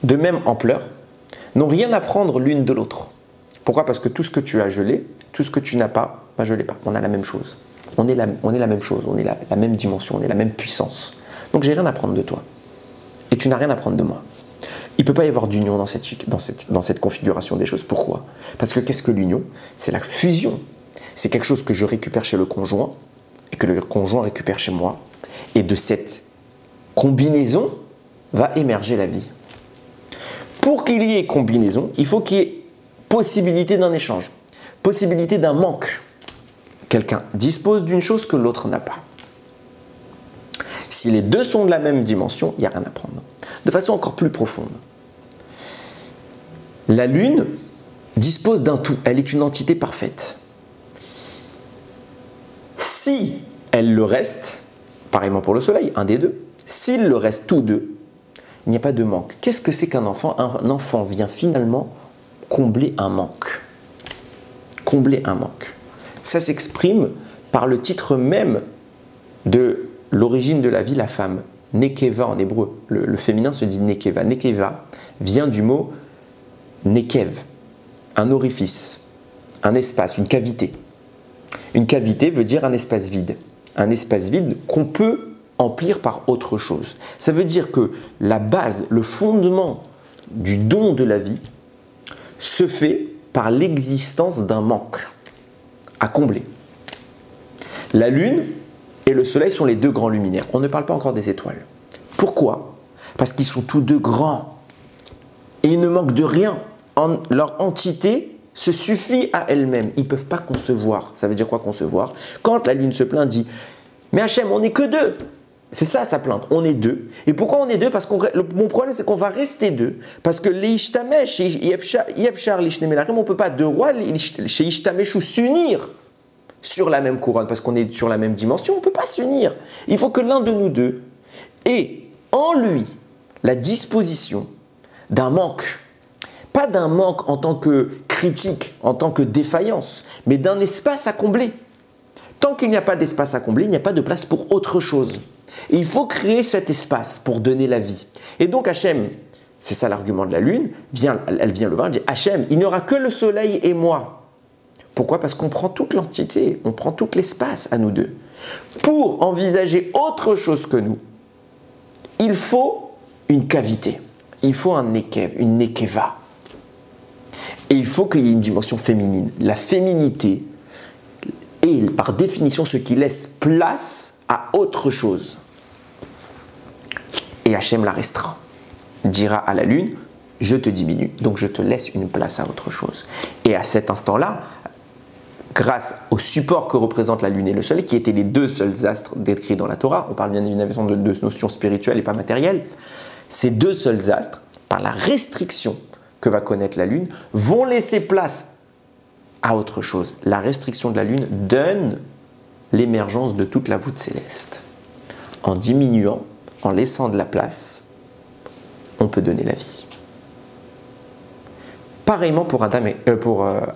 Speaker 1: de même ampleur, n'ont rien à prendre l'une de l'autre. Pourquoi? Parce que tout ce que tu as, je l'ai. Tout ce que tu n'as pas, ben je ne l'ai pas. On a la même chose. On est la même chose. On est la même dimension. On est la même puissance. Donc, j'ai rien à prendre de toi. Et tu n'as rien à prendre de moi. Il ne peut pas y avoir d'union dans cette configuration des choses. Pourquoi? Parce que qu'est-ce que l'union? C'est la fusion. C'est quelque chose que je récupère chez le conjoint et que le conjoint récupère chez moi. Et de cette combinaison va émerger la vie. Pour qu'il y ait combinaison, il faut qu'il y ait possibilité d'un échange, possibilité d'un manque. Quelqu'un dispose d'une chose que l'autre n'a pas. Si les deux sont de la même dimension, il n'y a rien à prendre. De façon encore plus profonde. La Lune dispose d'un tout. Elle est une entité parfaite. Si elle le reste, pareillement pour le Soleil, un des deux, s'il le reste tous deux, il n'y a pas de manque. Qu'est-ce que c'est qu'un enfant? Un enfant vient finalement combler un manque. Combler un manque. Ça s'exprime par le titre même de l'origine de la vie, la femme. Nekeva en hébreu. Le féminin se dit Nekeva. Nekeva vient du mot Nekev, un orifice, un espace, une cavité. Une cavité veut dire un espace vide. Un espace vide qu'on peut emplir par autre chose. Ça veut dire que la base, le fondement du don de la vie se fait par l'existence d'un manque à combler. La Lune et le Soleil sont les deux grands luminaires. On ne parle pas encore des étoiles. Pourquoi? Parce qu'ils sont tous deux grands. Et ils ne manquent de rien. Leur entité se suffit à elle-même. Ils ne peuvent pas concevoir. Ça veut dire quoi concevoir? Quand la Lune se plaint, dit « Mais Hachem, on n'est que deux !» C'est ça sa plainte. On est deux. Et pourquoi on est deux? Parce que mon problème, c'est qu'on va rester deux. Parce que les Ishtamesh, on ne peut pas deux rois chez Ishtamesh ou s'unir sur la même couronne. Parce qu'on est sur la même dimension, on ne peut pas s'unir. Il faut que l'un de nous deux ait en lui la disposition d'un manque. Pas d'un manque en tant que critique, en tant que défaillance, mais d'un espace à combler. Tant qu'il n'y a pas d'espace à combler, il n'y a pas de place pour autre chose. Et il faut créer cet espace pour donner la vie. Et donc Hachem, c'est ça l'argument de la Lune, elle vient le voir, elle dit Hachem, il n'y aura que le Soleil et moi. Pourquoi? Parce qu'on prend toute l'entité, on prend tout l'espace à nous deux. Pour envisager autre chose que nous, il faut une cavité, il faut un nekev, une nekeva. Et il faut qu'il y ait une dimension féminine. La féminité est par définition ce qui laisse place à autre chose. Et Hachem la restreint. Dira à la Lune, je te diminue, donc je te laisse une place à autre chose. Et à cet instant-là, grâce au support que représentent la Lune et le Soleil, qui étaient les deux seuls astres décrits dans la Torah, on parle bien évidemment de notions spirituelles et pas matérielles, ces deux seuls astres, par la restriction que va connaître la Lune, vont laisser place à autre chose. La restriction de la Lune donne l'émergence de toute la voûte céleste. En diminuant, en laissant de la place, on peut donner la vie. Pareillement pour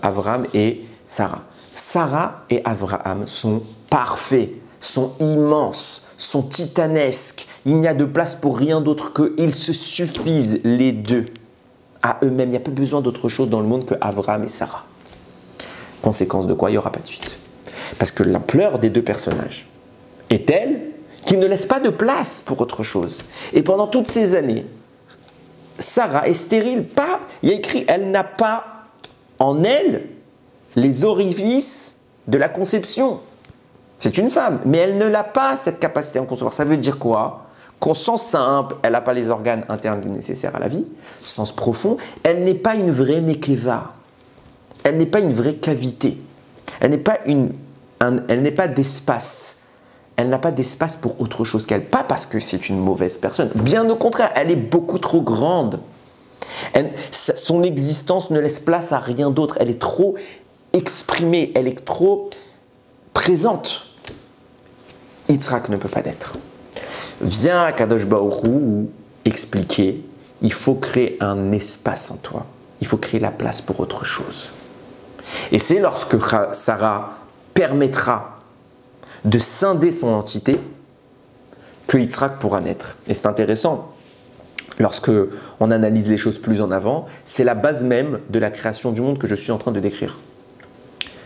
Speaker 1: Abraham et Sarah. Sarah et Abraham sont parfaits, sont immenses, sont titanesques. Il n'y a de place pour rien d'autre qu'ils se suffisent les deux à eux-mêmes. Il n'y a pas besoin d'autre chose dans le monde que Abraham et Sarah. Conséquence de quoi? Il n'y aura pas de suite. Parce que l'ampleur des deux personnages est telle qu'il ne laisse pas de place pour autre chose. Et pendant toutes ces années, Sarah est stérile. Il y a écrit, elle n'a pas en elle les orifices de la conception. C'est une femme, mais elle ne l'a pas cette capacité à en concevoir. Ça veut dire quoi? Qu'en sens simple, elle n'a pas les organes internes nécessaires à la vie. Sens profond, elle n'est pas une vraie nekeva. Elle n'est pas une vraie cavité. Elle n'est pas d'espace. Elle n'a pas d'espace pour autre chose qu'elle. Pas parce que c'est une mauvaise personne. Bien au contraire, elle est beaucoup trop grande. Son existence ne laisse place à rien d'autre. Elle est trop exprimée. Elle est trop présente. Yitzhak ne peut pas naître. Vient Kadosh Baruch Hu expliquer, il faut créer un espace en toi. Il faut créer la place pour autre chose. Et c'est lorsque Sarah permettra de scinder son entité que Yitzhak pourra naître. Et c'est intéressant, lorsque on analyse les choses plus en avant, c'est la base même de la création du monde que je suis en train de décrire.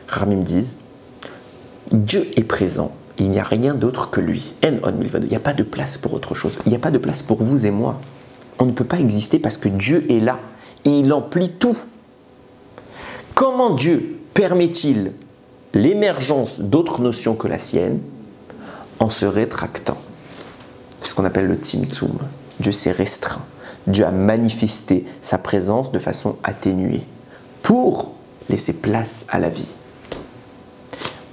Speaker 1: Ramim disent, Dieu est présent, il n'y a rien d'autre que lui. Il n'y a pas de place pour autre chose, il n'y a pas de place pour vous et moi. On ne peut pas exister parce que Dieu est là et il emplit tout. Comment Dieu permet-il l'émergence d'autres notions que la sienne en se rétractant? C'est ce qu'on appelle le tzimtzum. Dieu s'est restreint. Dieu a manifesté sa présence de façon atténuée pour laisser place à la vie.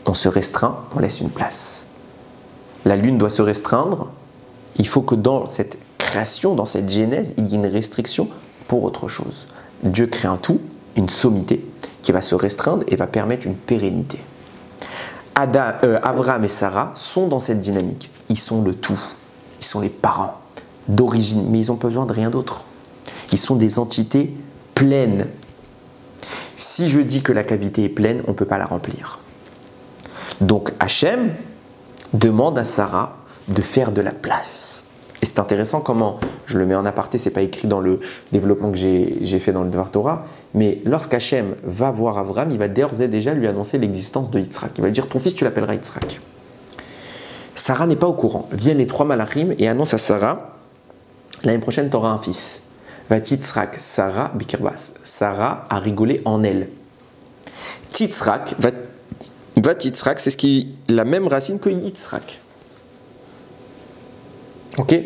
Speaker 1: On se restreint, on laisse une place. La lune doit se restreindre. Il faut que dans cette création, dans cette genèse, il y ait une restriction pour autre chose. Dieu crée un tout, une sommité, qui va se restreindre et va permettre une pérennité. Abraham et Sarah sont dans cette dynamique. Ils sont le tout. Ils sont les parents d'origine, mais ils n'ont pas besoin de rien d'autre. Ils sont des entités pleines. Si je dis que la cavité est pleine, on ne peut pas la remplir. Donc Hachem demande à Sarah de faire de la place. Et c'est intéressant comment, je le mets en aparté, c'est pas écrit dans le développement que j'ai fait dans le Devar Torah, mais lorsqu'Hachem va voir Abraham, il va d'ores et déjà lui annoncer l'existence de Yitzhak. Il va lui dire, ton fils, tu l'appelleras Yitzhak. Sarah n'est pas au courant. Viennent les trois malachim et annoncent à Sarah, l'année prochaine, tu auras un fils. Va Yitzhak, Sarah, Bikirbas. Sarah a rigolé en elle. Yitzhak, va Yitzhak, c'est la même racine que Yitzhak. Ok?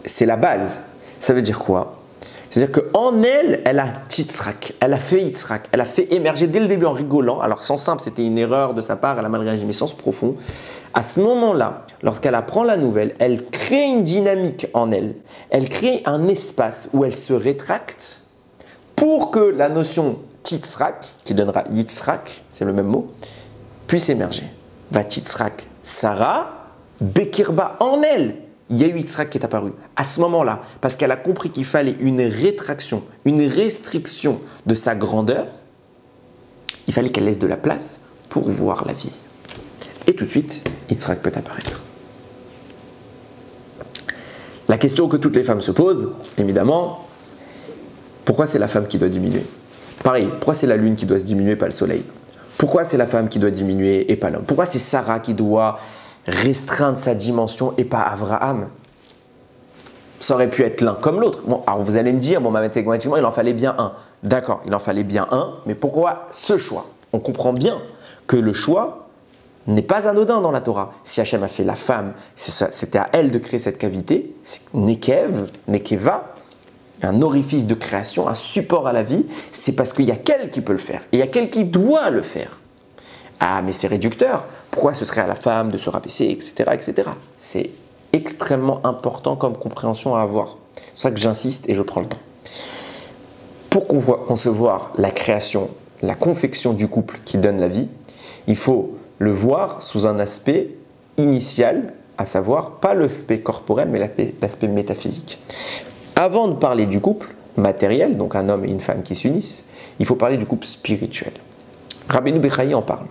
Speaker 1: C'est la base. Ça veut dire quoi? C'est-à-dire qu'en elle, elle a Yitzhak, elle a fait Yitzhak, elle a fait émerger dès le début en rigolant. Alors, sens simple, c'était une erreur de sa part, elle a mal réagi, mais sens profond. À ce moment-là, lorsqu'elle apprend la nouvelle, elle crée une dynamique en elle. Elle crée un espace où elle se rétracte pour que la notion Yitzhak, qui donnera Yitzhak, c'est le même mot, puisse émerger. Va Yitzhak, Sarah, Bekirba en elle. Il y a eu Yitzhak qui est apparu à ce moment-là, parce qu'elle a compris qu'il fallait une rétraction, une restriction de sa grandeur. Il fallait qu'elle laisse de la place pour voir la vie. Et tout de suite, Yitzhak peut apparaître. La question que toutes les femmes se posent, évidemment, pourquoi c'est la femme qui doit diminuer? Pareil, pourquoi c'est la lune qui doit se diminuer, pas le soleil? Pourquoi c'est la femme qui doit diminuer et pas l'homme? Pourquoi c'est Sarah qui doit restreindre sa dimension et pas Abraham? Ça aurait pu être l'un comme l'autre. Bon, alors vous allez me dire, bon, mathématiquement, il en fallait bien un. D'accord, il en fallait bien un, mais pourquoi ce choix? On comprend bien que le choix n'est pas anodin dans la Torah. Si Hachem a fait la femme, c'était à elle de créer cette cavité, c'est Nekev, Nekeva, un orifice de création, un support à la vie, c'est parce qu'il y a qu'elle qui peut le faire, et il y a qu'elle qui doit le faire. Ah, mais c'est réducteur. Pourquoi ce serait à la femme de se rabaisser, etc., etc. C'est extrêmement important comme compréhension à avoir. C'est pour ça que j'insiste et je prends le temps. Pour concevoir la création, la confection du couple qui donne la vie, il faut le voir sous un aspect initial, à savoir pas l'aspect corporel, mais l'aspect métaphysique. Avant de parler du couple matériel, donc un homme et une femme qui s'unissent, il faut parler du couple spirituel. Rabbeinu Bechaye en parle.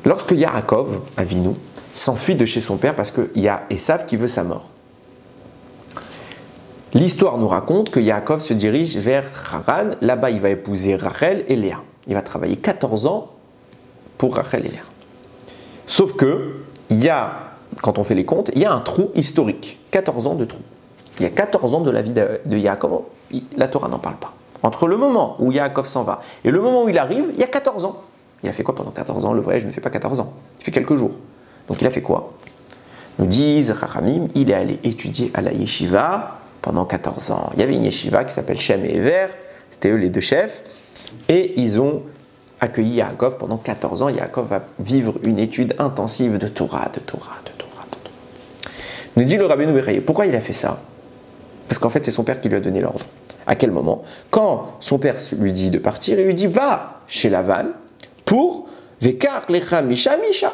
Speaker 1: Lorsque Yaakov, Avinu, s'enfuit de chez son père parce qu'il y a Esav qui veut sa mort. L'histoire nous raconte que Yaakov se dirige vers Haran. Là-bas, il va épouser Rachel et Léa. Il va travailler 14 ans pour Rachel et Léa. Sauf que, quand on fait les comptes, il y a un trou historique. 14 ans de trou. Il y a 14 ans de la vie de Yaakov. La Torah n'en parle pas. Entre le moment où Yaakov s'en va et le moment où il arrive, il y a 14 ans. Il a fait quoi pendant 14 ans? Le voyage ne fait pas 14 ans. Il fait quelques jours. Donc il a fait quoi? Nous disent Chachamim, il est allé étudier à la yeshiva pendant 14 ans. Il y avait une yeshiva qui s'appelle Shem et Ever, c'était eux les deux chefs, et ils ont accueilli Yaakov pendant 14 ans. Yaakov va vivre une étude intensive de Torah. Nous dit le Rabbeinu Bechaye, pourquoi il a fait ça? Parce qu'en fait c'est son père qui lui a donné l'ordre. À quel moment? Quand son père lui dit de partir, il lui dit va chez Lavan pour Vekar lecha misha misha.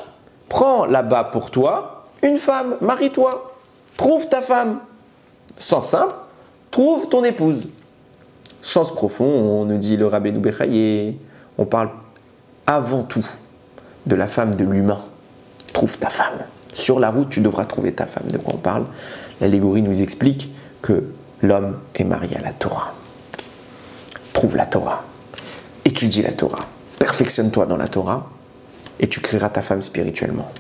Speaker 1: Prends là-bas pour toi une femme, marie-toi, trouve ta femme. Sens simple, trouve ton épouse. Sens profond, on nous dit le Rabbeinu Bechaye, on parle avant tout de la femme, de l'humain. Trouve ta femme. Sur la route, tu devras trouver ta femme. De quoi on parle? L'allégorie nous explique que l'homme est marié à la Torah. Trouve la Torah, étudie la Torah, perfectionne-toi dans la Torah et tu créeras ta femme spirituellement.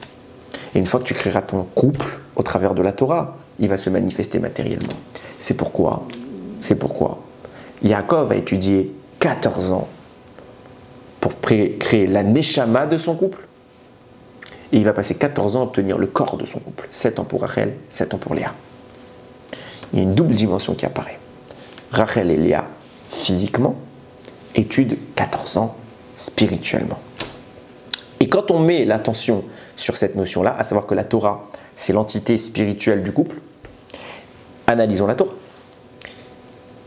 Speaker 1: Et une fois que tu créeras ton couple au travers de la Torah, il va se manifester matériellement. C'est pourquoi Yaakov a étudié 14 ans pour créer la neshama de son couple. Et il va passer 14 ans à obtenir le corps de son couple. 7 ans pour Rachel, 7 ans pour Léa. Il y a une double dimension qui apparaît. Rachel et Léa, physiquement, étudient 14 ans spirituellement. Et quand on met l'attention sur cette notion-là, à savoir que la Torah, c'est l'entité spirituelle du couple, analysons la Torah.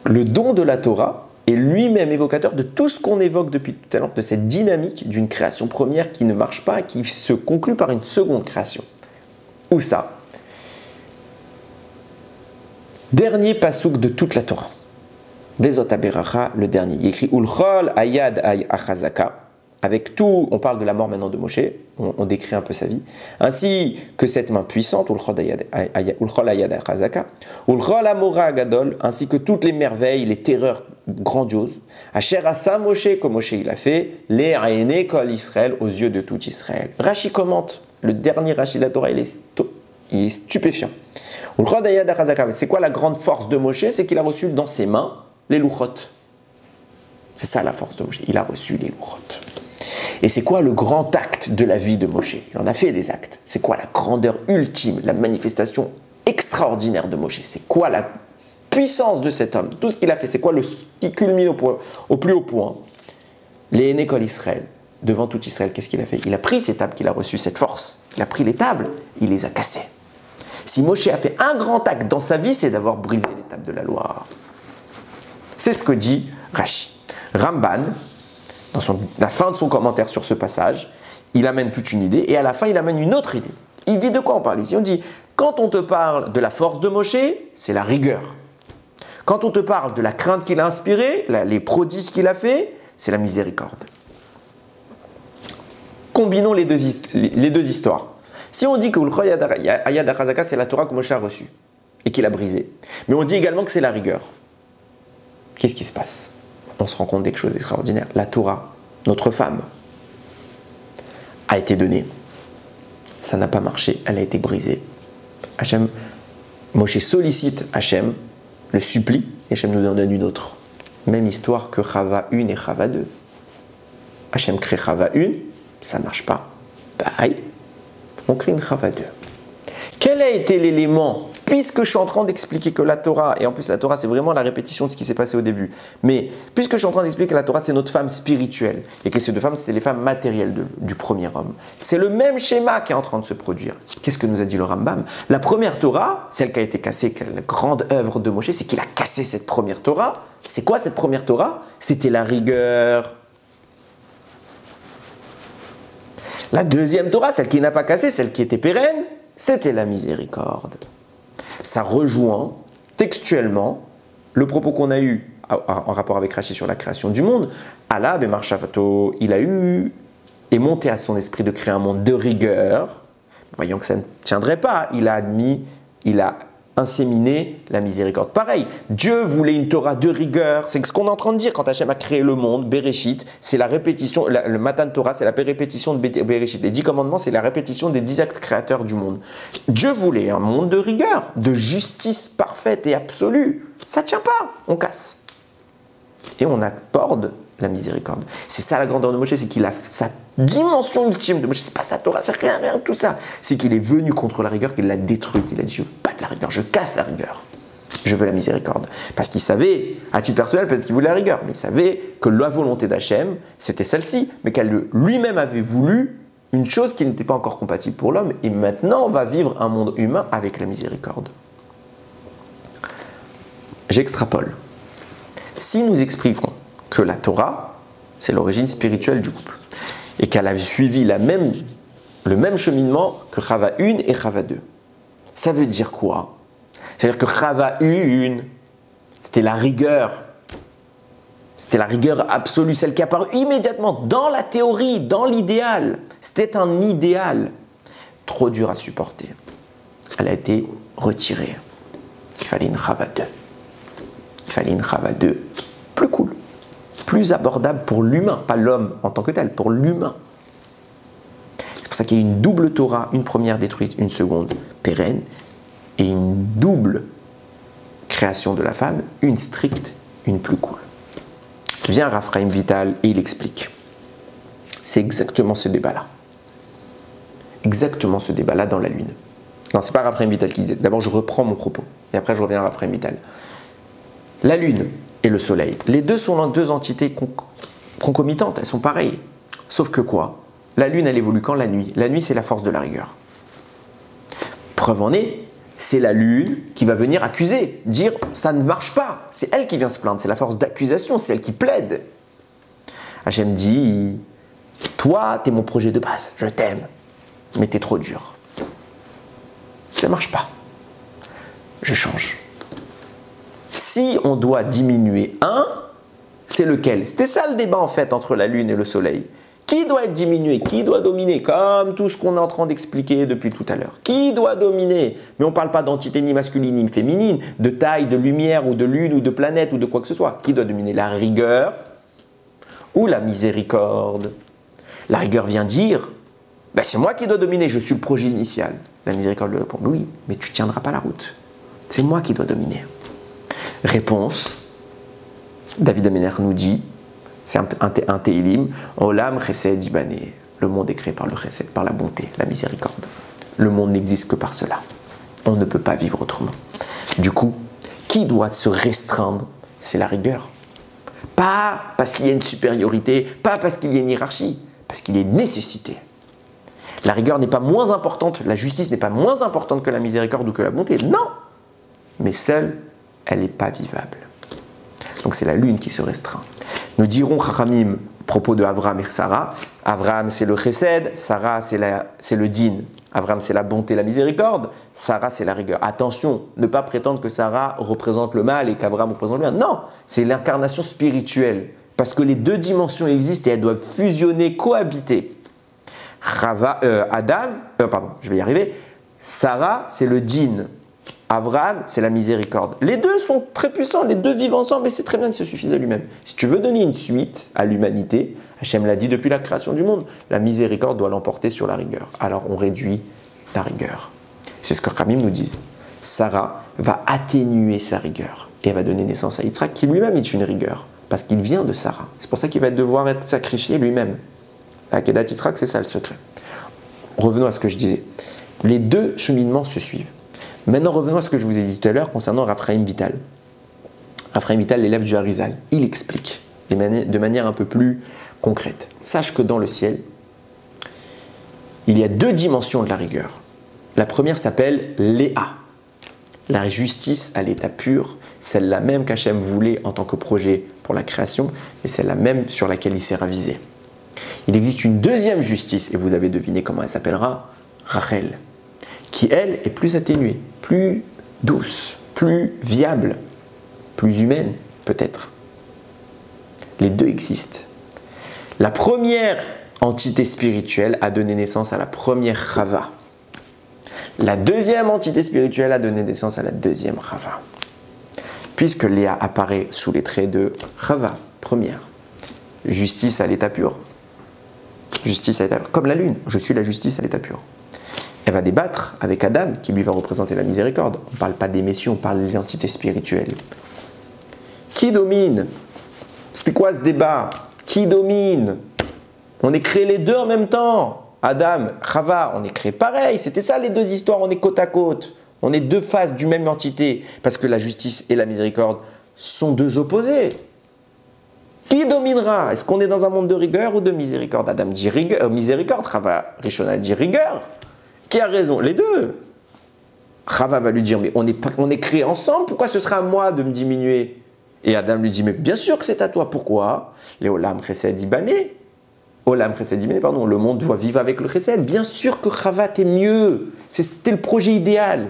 Speaker 1: Le don de la Torah est lui-même évocateur de tout ce qu'on évoque depuis tout à l'heure, de cette dynamique d'une création première qui ne marche pas, qui se conclut par une seconde création. Où ça? Dernier pasouk de toute la Torah. Vezot haberacha, le dernier. Il écrit Ulchol ayad achazaka. Avec tout, on parle de la mort maintenant de Moshe, on décrit un peu sa vie, ainsi que cette main puissante, Ulchol ayad achazaka, Ulchol amora agadol, ainsi que toutes les merveilles, les terreurs grandioses, Asher asa Moshe, comme Moshe il a fait, les aéné kol Israël, aux yeux de tout Israël. Rashi commente, le dernier Rashi de la Torah, il est stupéfiant. Ulchol ayad achazaka, c'est quoi la grande force de Moshe? C'est qu'il a reçu dans ses mains les louchot. C'est ça la force de Moshe, il a reçu les louchot. Et c'est quoi le grand acte de la vie de Moshe? Il en a fait des actes. C'est quoi la grandeur ultime, la manifestation extraordinaire de Moshe? C'est quoi la puissance de cet homme? Tout ce qu'il a fait, c'est quoi qui culmine au plus haut point? Les Énécoles Israël, devant tout Israël, qu'est-ce qu'il a fait? Il a pris ces tables qu'il a reçues, cette force. Il a pris les tables, il les a cassées. Si Moshe a fait un grand acte dans sa vie, c'est d'avoir brisé les tables de la loi. C'est ce que dit Rashi. Ramban, dans la fin de son commentaire sur ce passage, il amène toute une idée et à la fin il amène une autre idée. Il dit de quoi on parle ici? On dit, quand on te parle de la force de Moshe, c'est la rigueur. Quand on te parle de la crainte qu'il a inspirée, les prodiges qu'il a fait, c'est la miséricorde. Combinons les deux histoires. Si on dit que Ulchol ayad achazaka, c'est la Torah que Moshe a reçue et qu'il a brisée, mais on dit également que c'est la rigueur, qu'est-ce qui se passe? On se rend compte de quelque chose d'extraordinaire. La Torah, notre femme, a été donnée. Ça n'a pas marché, elle a été brisée. Moshe sollicite Hachem, le supplie, et Hachem nous en donne une autre. Même histoire que Chava 1 et Chava 2. Hachem crée Chava 1, ça ne marche pas. Bye, on crée une Chava 2. Quel a été l'élément? Puisque je suis en train d'expliquer que la Torah, et en plus la Torah c'est vraiment la répétition de ce qui s'est passé au début, mais puisque je suis en train d'expliquer que la Torah c'est notre femme spirituelle, et que ces deux femmes c'était les femmes matérielles du premier homme, c'est le même schéma qui est en train de se produire. Qu'est-ce que nous a dit le Rambam? La première Torah, celle qui a été cassée, la grande œuvre de Moshe, c'est qu'il a cassé cette première Torah. C'est quoi cette première Torah? C'était la rigueur. La deuxième Torah, celle qui n'a pas cassé, celle qui était pérenne, c'était la miséricorde. Ça rejoint textuellement le propos qu'on a eu en rapport avec Rashi sur la création du monde. Allah, Bemar Shavato, il a eu et monté à son esprit de créer un monde de rigueur. Voyant que ça ne tiendrait pas, il a admis, il a inséminé la miséricorde. Pareil, Dieu voulait une Torah de rigueur. C'est ce qu'on est en train de dire quand Hachem a créé le monde, Bereshit, c'est la répétition, le Matan Torah, c'est la répétition de Bereshit. Les 10 commandements, c'est la répétition des 10 actes créateurs du monde. Dieu voulait un monde de rigueur, de justice parfaite et absolue. Ça ne tient pas, on casse. Et on accorde la miséricorde. C'est ça la grandeur de Moshe, c'est qu'il a sa dimension ultime de Moshe. C'est pas sa Torah, c'est rien, tout ça. C'est qu'il est venu contre la rigueur, qu'il l'a détruite. Il a dit, je veux pas de la rigueur, je casse la rigueur. Je veux la miséricorde. Parce qu'il savait, à titre personnel, peut-être qu'il voulait la rigueur, mais il savait que la volonté d'Hachem, c'était celle-ci, mais qu'elle lui-même avait voulu une chose qui n'était pas encore compatible pour l'homme, et maintenant on va vivre un monde humain avec la miséricorde. J'extrapole. Si nous expliquons que la Torah, c'est l'origine spirituelle du couple, et qu'elle a suivi le même cheminement que Chava 1 et Chava 2. Ça veut dire quoi? C'est-à-dire que Chava 1, c'était la rigueur. C'était la rigueur absolue, celle qui apparut immédiatement dans la théorie, dans l'idéal. C'était un idéal trop dur à supporter. Elle a été retirée. qu'il fallait une Chava 2. Il fallait une Chava 2 plus cool, plus abordable pour l'humain, pas l'homme en tant que tel, pour l'humain. C'est pour ça qu'il y a une double Torah, une première détruite, une seconde pérenne, et une double création de la femme, une stricte, une plus cool. Vient Raphaïm Vital et il explique. C'est exactement ce débat-là. Exactement ce débat-là dans la Lune. Non, c'est pas Raphaïm Vital qui disait. D'abord, je reprends mon propos, et après je reviens à Raphaïm Vital. La Lune et le Soleil, les deux sont deux entités concomitantes, elles sont pareilles. Sauf que quoi? La Lune, elle évolue quand? La nuit. La nuit, c'est la force de la rigueur. Preuve en est, c'est la Lune qui va venir accuser, dire ça ne marche pas. C'est elle qui vient se plaindre, c'est la force d'accusation, c'est elle qui plaide. Hachem dit, toi, t'es mon projet de base, je t'aime, mais t'es trop dur. Ça ne marche pas. Je change. Si on doit diminuer un, c'est lequel? C'était ça le débat en fait entre la Lune et le Soleil. Qui doit être diminué? Qui doit dominer? Comme tout ce qu'on est en train d'expliquer depuis tout à l'heure. Qui doit dominer? Mais on ne parle pas d'entité ni masculine ni féminine, de taille, de lumière ou de lune ou de planète ou de quoi que ce soit. Qui doit dominer? La rigueur ou la miséricorde? La rigueur vient dire, ben c'est moi qui dois dominer, je suis le projet initial. La miséricorde lui répond, oui, mais tu ne tiendras pas la route. C'est moi qui dois dominer. Réponse, David Amener nous dit, c'est un Télim, Olam Chesed Ibané. Le monde est créé par le Chesed, par la bonté, la miséricorde. Le monde n'existe que par cela. On ne peut pas vivre autrement. Du coup, qui doit se restreindre? C'est la rigueur. Pas parce qu'il y a une supériorité, pas parce qu'il y a une hiérarchie, parce qu'il y a une nécessité. La rigueur n'est pas moins importante, la justice n'est pas moins importante que la miséricorde ou que la bonté, non. Mais seule, elle n'est pas vivable. Donc c'est la lune qui se restreint. Nous dirons Chachamim à propos de Avraham et Sarah. Avraham c'est le chesed, Sarah c'est le din. Avraham c'est la bonté, la miséricorde, Sarah c'est la rigueur. Attention, ne pas prétendre que Sarah représente le mal et qu'Avraham représente le bien. Non, c'est l'incarnation spirituelle. Parce que les deux dimensions existent et elles doivent fusionner, cohabiter. Sarah c'est le din. Avraham, c'est la miséricorde. Les deux sont très puissants, les deux vivent ensemble et c'est très bien, ils se suffisent à lui-même. Si tu veux donner une suite à l'humanité, Hachem l'a dit depuis la création du monde, la miséricorde doit l'emporter sur la rigueur. Alors on réduit la rigueur. C'est ce que Khamim nous dit. Sarah va atténuer sa rigueur et elle va donner naissance à Yitzhak qui lui-même est une rigueur parce qu'il vient de Sarah. C'est pour ça qu'il va devoir être sacrifié lui-même. La Kedat Yitzhak, c'est ça le secret. Revenons à ce que je disais. Les deux cheminements se suivent. Maintenant, revenons à ce que je vous ai dit tout à l'heure concernant Raphaïm Vital. Raphaïm Vital, l'élève du Harizal, il explique de manière un peu plus concrète. Sache que dans le ciel, il y a deux dimensions de la rigueur. La première s'appelle Léa, la justice à l'état pur, celle-là même qu'Hachem voulait en tant que projet pour la création, et celle-là même sur laquelle il s'est ravisé. Il existe une deuxième justice, et vous avez deviné comment elle s'appellera, Rachel, qui elle est plus atténuée, plus douce, plus viable, plus humaine peut-être. Les deux existent. La première entité spirituelle a donné naissance à la première Chava. La deuxième entité spirituelle a donné naissance à la deuxième Chava. Puisque Léa apparaît sous les traits de Chava, première. Justice à l'état pur. Justice à l'état pur. Comme la lune, je suis la justice à l'état pur. Elle va débattre avec Adam, qui lui va représenter la miséricorde. On ne parle pas des messieurs, on parle de l'identité spirituelle. Qui domine? C'était quoi ce débat? Qui domine? On est créé les deux en même temps. Adam, Chava, on est créé pareil. C'était ça les deux histoires, on est côte à côte. On est deux faces d'une même entité. Parce que la justice et la miséricorde sont deux opposés. Qui dominera? Est-ce qu'on est dans un monde de rigueur ou de miséricorde? Adam dit miséricorde, Chava Rishona dit rigueur. Qui a raison? Les deux. Chava va lui dire, mais on est créés ensemble, pourquoi ce sera à moi de me diminuer? Et Adam lui dit, mais bien sûr que c'est à toi, pourquoi? Les Olam Chesed Ibané. Olam Chesed Ibané, pardon, le monde doit vivre avec le Chesed. Bien sûr que Chava t'est mieux, c'était le projet idéal.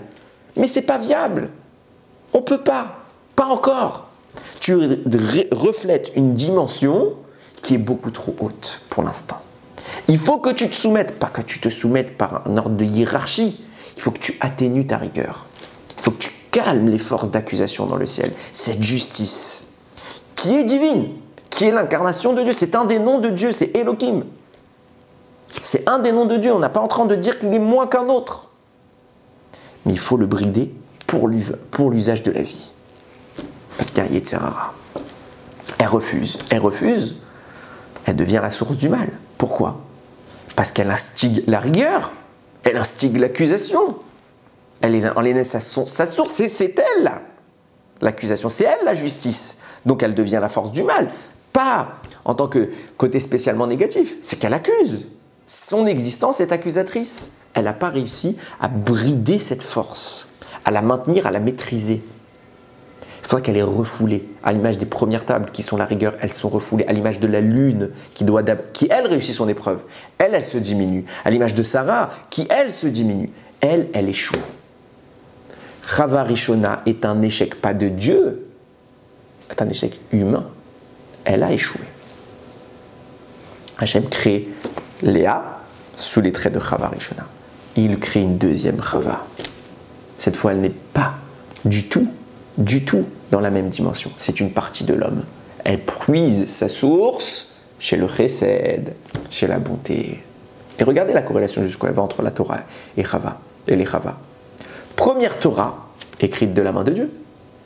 Speaker 1: Mais c'est pas viable. On peut pas encore. Tu reflètes une dimension qui est beaucoup trop haute pour l'instant. Il faut que tu te soumettes, pas que tu te soumettes par un ordre de hiérarchie, il faut que tu atténues ta rigueur. Il faut que tu calmes les forces d'accusation dans le ciel. Cette justice qui est divine, qui est l'incarnation de Dieu. C'est un des noms de Dieu, c'est Elohim. C'est un des noms de Dieu. On n'est pas en train de dire qu'il est moins qu'un autre. Mais il faut le brider pour l'usage de la vie. Parce qu'il y a Yetzer Hara. Elle refuse, elle devient la source du mal. Pourquoi? Parce qu'elle instigue la rigueur, elle instigue l'accusation. Elle est sa source, c'est elle l'accusation, c'est elle la justice. Donc elle devient la force du mal. Pas en tant que côté spécialement négatif, c'est qu'elle accuse. Son existence est accusatrice. Elle n'a pas réussi à brider cette force, à la maintenir, à la maîtriser. C'est pour ça qu'elle est refoulée. À l'image des premières tables qui sont la rigueur, elles sont refoulées. À l'image de la lune qui elle réussit son épreuve. Elle se diminue. À l'image de Sarah qui elle se diminue. Elle échoue. Chava Rishona est un échec pas de Dieu, est un échec humain. Elle a échoué. Hachem crée Léa sous les traits de Chava Rishona. Il crée une deuxième Chava. Cette fois, elle n'est pas du tout dans la même dimension. C'est une partie de l'homme. Elle puise sa source chez le chesed, chez la bonté. Et regardez la corrélation jusqu'où elle va entre la Torah et les Chava. Première Torah, écrite de la main de Dieu,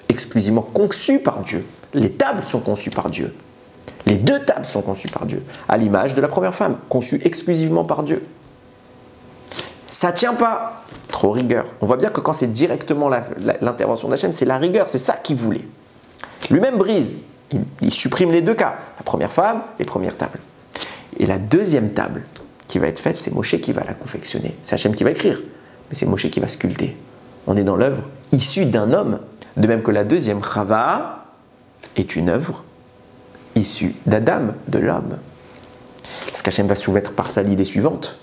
Speaker 1: exclusivement conçue par Dieu. Les tables sont conçues par Dieu. Les deux tables sont conçues par Dieu, à l'image de la première femme, conçue exclusivement par Dieu. Ça ne tient pas. Trop rigueur. On voit bien que quand c'est directement l'intervention d'Hachem, c'est la rigueur, c'est ça qu'il voulait. Lui-même brise, il supprime les deux cas, la première femme, les premières tables. Et la deuxième table qui va être faite, c'est Moshe qui va la confectionner. C'est Hachem qui va écrire, mais c'est Moshe qui va sculpter. On est dans l'œuvre issue d'un homme, de même que la deuxième Chava est une œuvre issue d'Adam, de l'homme. Parce qu'Hachem va soumettre par ça l'idée suivante.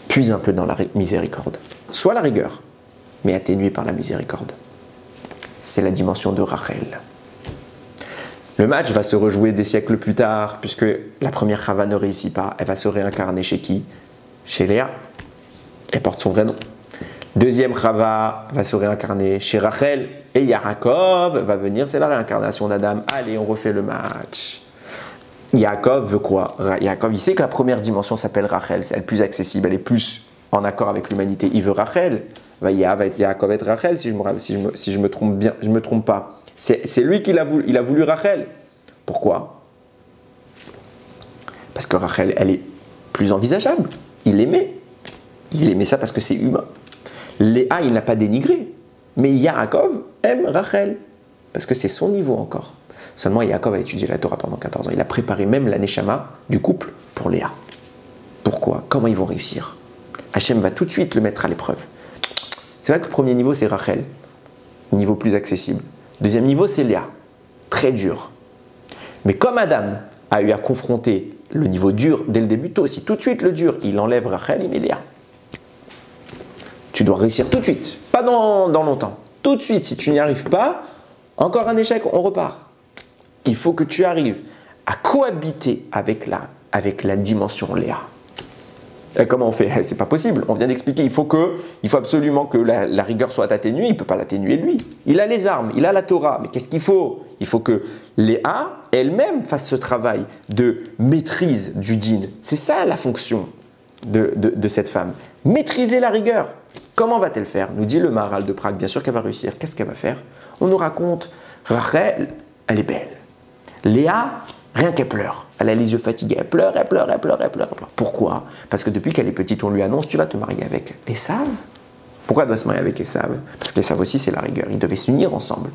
Speaker 1: Puise un peu dans la miséricorde. Soit la rigueur, mais atténuée par la miséricorde. C'est la dimension de Rachel. Le match va se rejouer des siècles plus tard, puisque la première Chava ne réussit pas. Elle va se réincarner chez qui? Chez Léa. Elle porte son vrai nom. Deuxième Chava va se réincarner chez Rachel. Et Yaakov va venir, c'est la réincarnation d'Adam. Allez, on refait le match. Yaakov veut quoi? Yaakov, il sait que la première dimension s'appelle Rachel, c'est elle plus accessible, elle est plus en accord avec l'humanité. Il veut Rachel. Yaakov être Rachel, si je me trompe bien, je me trompe pas. C'est lui qui l'a voulu, il a voulu Rachel. Pourquoi? Parce que Rachel, elle est plus envisageable. Il aimait ça parce que c'est humain. Léa, il n'a pas dénigré. Mais Yaakov aime Rachel, parce que c'est son niveau encore. Seulement, Yaakov a étudié la Torah pendant 14 ans. Il a préparé même la Neshama du couple pour Léa. Pourquoi? Comment ils vont réussir? Hachem va tout de suite le mettre à l'épreuve. C'est vrai que le premier niveau, c'est Rachel. Niveau plus accessible. Deuxième niveau, c'est Léa. Très dur. Mais comme Adam a eu à confronter le niveau dur dès le début, toi aussi, tout de suite le dur, il enlève Rachel, il met Léa. Tu dois réussir tout de suite. Pas dans longtemps. Tout de suite, si tu n'y arrives pas, encore un échec, on repart. Il faut que tu arrives à cohabiter avec la dimension Léa. Et comment on fait? C'est pas possible. On vient d'expliquer. Il faut absolument que la rigueur soit atténuée. Il ne peut pas l'atténuer lui. Il a les armes, il a la Torah. Mais qu'est-ce qu'il faut? Il faut que Léa elle-même fasse ce travail de maîtrise du din. C'est ça la fonction de cette femme. Maîtriser la rigueur. Comment va-t-elle faire? Nous dit le Maharal de Prague. Bien sûr qu'elle va réussir. Qu'est-ce qu'elle va faire? On nous raconte Rachel, elle est belle. Léa, rien qu'elle pleure. Elle a les yeux fatigués. Elle pleure. Pourquoi? Parce que depuis qu'elle est petite, on lui annonce, tu vas te marier avec Esav. Pourquoi elle doit se marier avec Esav? Parce qu'Esav aussi, c'est la rigueur. Ils devaient s'unir ensemble.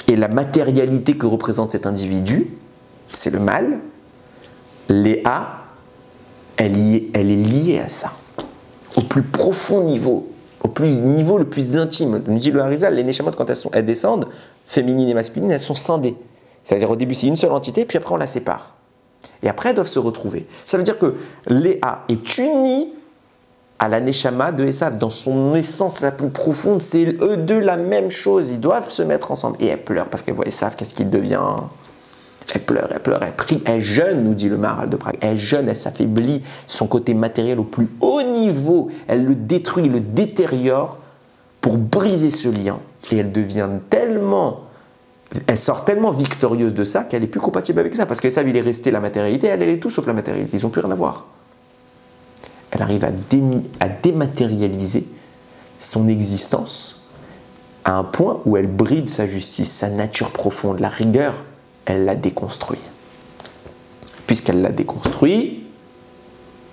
Speaker 1: Et la matérialité que représente cet individu, c'est le mal. Léa, elle est liée à ça. Au plus profond niveau. Niveau le plus intime. Nous dit le Harizal, les Neshamot, quand elles descendent, féminines et masculines, elles sont scindées. C'est-à-dire au début c'est une seule entité, puis après on la sépare. Et après elles doivent se retrouver. Ça veut dire que Léa est unie à la Neshama de Esav. Dans son essence la plus profonde, c'est eux deux la même chose. Ils doivent se mettre ensemble. Et elle pleure parce qu'elle voit Esav, qu'est-ce qu'il devient? Elle pleure, elle prie. Elle jeûne, nous dit le Maharal de Prague. Elle jeûne, elle s'affaiblit. Son côté matériel au plus haut niveau, elle le détruit, le détériore pour briser ce lien. Et elle sort tellement victorieuse de ça qu'elle est plus compatible avec ça. Parce qu'elle savent il est resté la matérialité, elle est tout sauf la matérialité. Ils n'ont plus rien à voir. Elle arrive à dématérialiser son existence à un point où elle bride sa justice, sa nature profonde, la rigueur, elle la déconstruit. Puisqu'elle l'a déconstruit,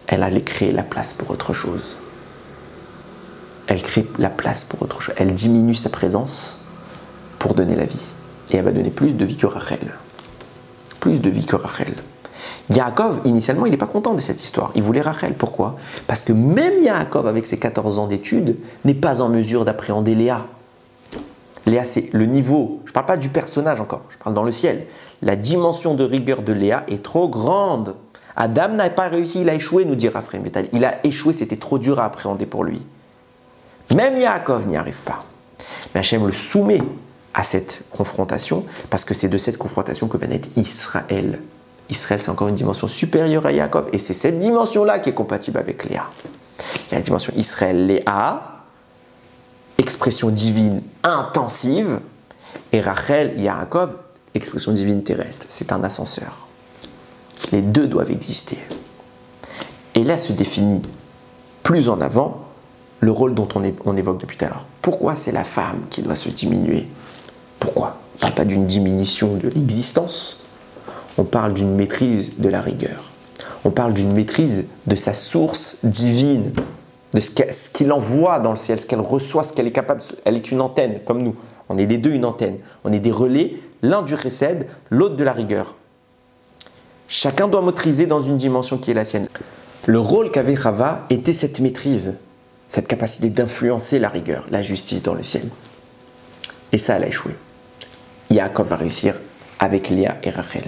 Speaker 1: elle allait créer la place pour autre chose. Elle crée la place pour autre chose. Elle diminue sa présence pour donner la vie. Et elle va donner plus de vie que Rachel. Plus de vie que Rachel. Yaakov, initialement, il n'est pas content de cette histoire. Il voulait Rachel. Pourquoi? Parce que même Yaakov, avec ses 14 ans d'études, n'est pas en mesure d'appréhender Léa. Léa, c'est le niveau. Je ne parle pas du personnage encore, je parle dans le ciel. La dimension de rigueur de Léa est trop grande. Adam n'a pas réussi, il a échoué, nous dit Raphaël Vital. Il a échoué, c'était trop dur à appréhender pour lui. Même Yaakov n'y arrive pas. Mais Hachem le soumet à cette confrontation, parce que c'est de cette confrontation que va naître Israël. Israël, c'est encore une dimension supérieure à Yaakov, et c'est cette dimension-là qui est compatible avec Léa. Il y a la dimension Israël-Léa, expression divine intensive, et Rachel, Yaakov, expression divine terrestre. C'est un ascenseur. Les deux doivent exister. Et là se définit plus en avant le rôle dont on évoque depuis tout à l'heure. Pourquoi c'est la femme qui doit se diminuer? Pourquoi? On ne parle pas d'une diminution de l'existence, on parle d'une maîtrise de la rigueur. On parle d'une maîtrise de sa source divine, de ce qu'il envoie dans le ciel, ce qu'elle reçoit, ce qu'elle est capable. Elle est une antenne, comme nous. On est les deux une antenne. On est des relais, l'un du chesed, l'autre de la rigueur. Chacun doit maîtriser dans une dimension qui est la sienne. Le rôle qu'avait Chava était cette maîtrise, cette capacité d'influencer la rigueur, la justice dans le ciel. Et ça, elle a échoué. Yaakov va réussir avec Léa et Rachel.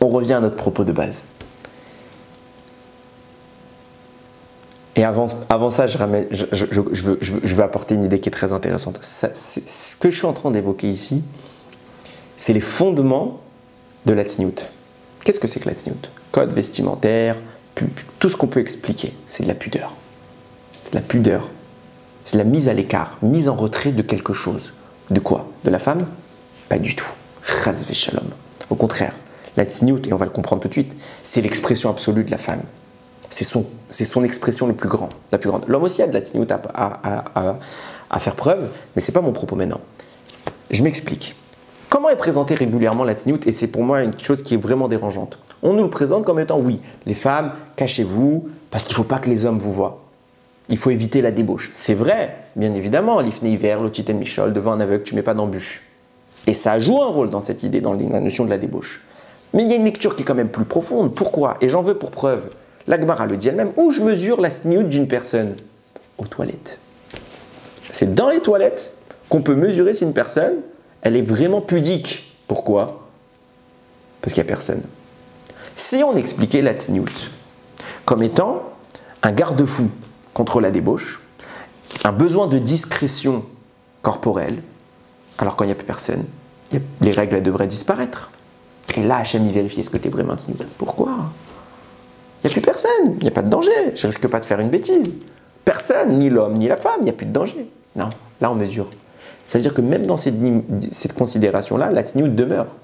Speaker 1: On revient à notre propos de base. Et avant ça, je veux apporter une idée qui est très intéressante. Ce que je suis en train d'évoquer ici, c'est les fondements de la tzniout. Qu'est-ce que c'est que la tzniout? Code vestimentaire, tout ce qu'on peut expliquer, c'est de la pudeur. C'est de la pudeur. C'est de la mise à l'écart, mise en retrait de quelque chose. De quoi? De la femme? Pas du tout. Chas v'shalom. Au contraire, la tzniout, et on va le comprendre tout de suite, c'est l'expression absolue de la femme. C'est son expression la plus grande. L'homme aussi a de la tzniout à faire preuve, mais ce n'est pas mon propos maintenant. Je m'explique. Comment est présentée régulièrement la tzniout? Et c'est pour moi une chose qui est vraiment dérangeante. On nous le présente comme étant, oui, les femmes, cachez-vous, parce qu'il ne faut pas que les hommes vous voient. Il faut éviter la débauche. C'est vrai, bien évidemment, l'ifné hiver, l'otiten michol, devant un aveugle, tu ne mets pas d'embûche. Et ça joue un rôle dans cette idée, dans la notion de la débauche. Mais il y a une lecture qui est quand même plus profonde. Pourquoi? Et j'en veux pour preuve. La Gemara le dit elle-même. Où je mesure la tzniout d'une personne? Aux toilettes. C'est dans les toilettes qu'on peut mesurer si une personne, elle est vraiment pudique. Pourquoi? Parce qu'il n'y a personne. Si on expliquait la tzniout comme étant un garde-fou contre la débauche, un besoin de discrétion corporelle, alors quand il n'y a plus personne, les règles elles devraient disparaître. Et là, Hachem y vérifie, est-ce que tu es vraiment tzniout? Pourquoi? Il n'y a plus personne, il n'y a pas de danger, je ne risque pas de faire une bêtise. Personne, ni l'homme, ni la femme, il n'y a plus de danger. Non, là on mesure. Ça veut dire que même dans cette considération-là, la tzniout demeure.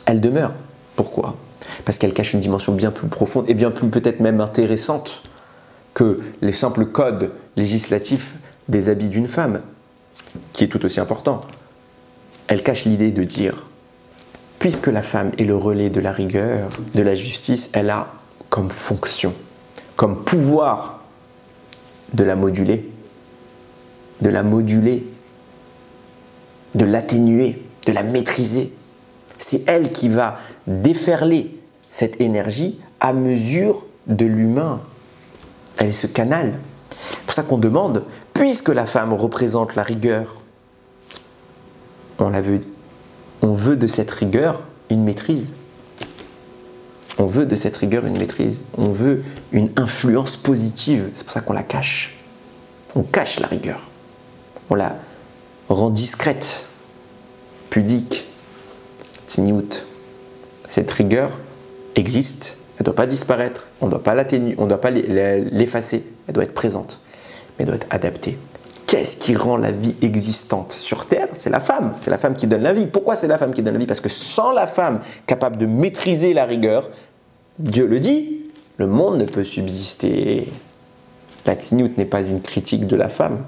Speaker 1: Elle demeure. Pourquoi? Parce qu'elle cache une dimension bien plus profonde et bien plus peut-être même intéressante que les simples codes législatifs des habits d'une femme, qui est tout aussi important. Elle cache l'idée de dire, puisque la femme est le relais de la rigueur, de la justice, elle a comme fonction, comme pouvoir de la moduler, de l'atténuer, de la maîtriser. C'est elle qui va déferler cette énergie à mesure de l'humain. Elle est ce canal. C'est pour ça qu'on demande, puisque la femme représente la rigueur, on veut de cette rigueur une maîtrise. On veut de cette rigueur une maîtrise. On veut une influence positive. C'est pour ça qu'on la cache. On cache la rigueur. On la rend discrète, pudique, tzniout. Cette rigueur existe Elle ne doit pas disparaître, on ne doit pas l'atténuer, on ne doit pas l'effacer. Elle doit être présente, mais elle doit être adaptée. Qu'est-ce qui rend la vie existante sur Terre? C'est la femme. C'est la femme qui donne la vie. Pourquoi c'est la femme qui donne la vie? Parce que sans la femme capable de maîtriser la rigueur, Dieu le dit, le monde ne peut subsister. La tzniut n'est pas une critique de la femme.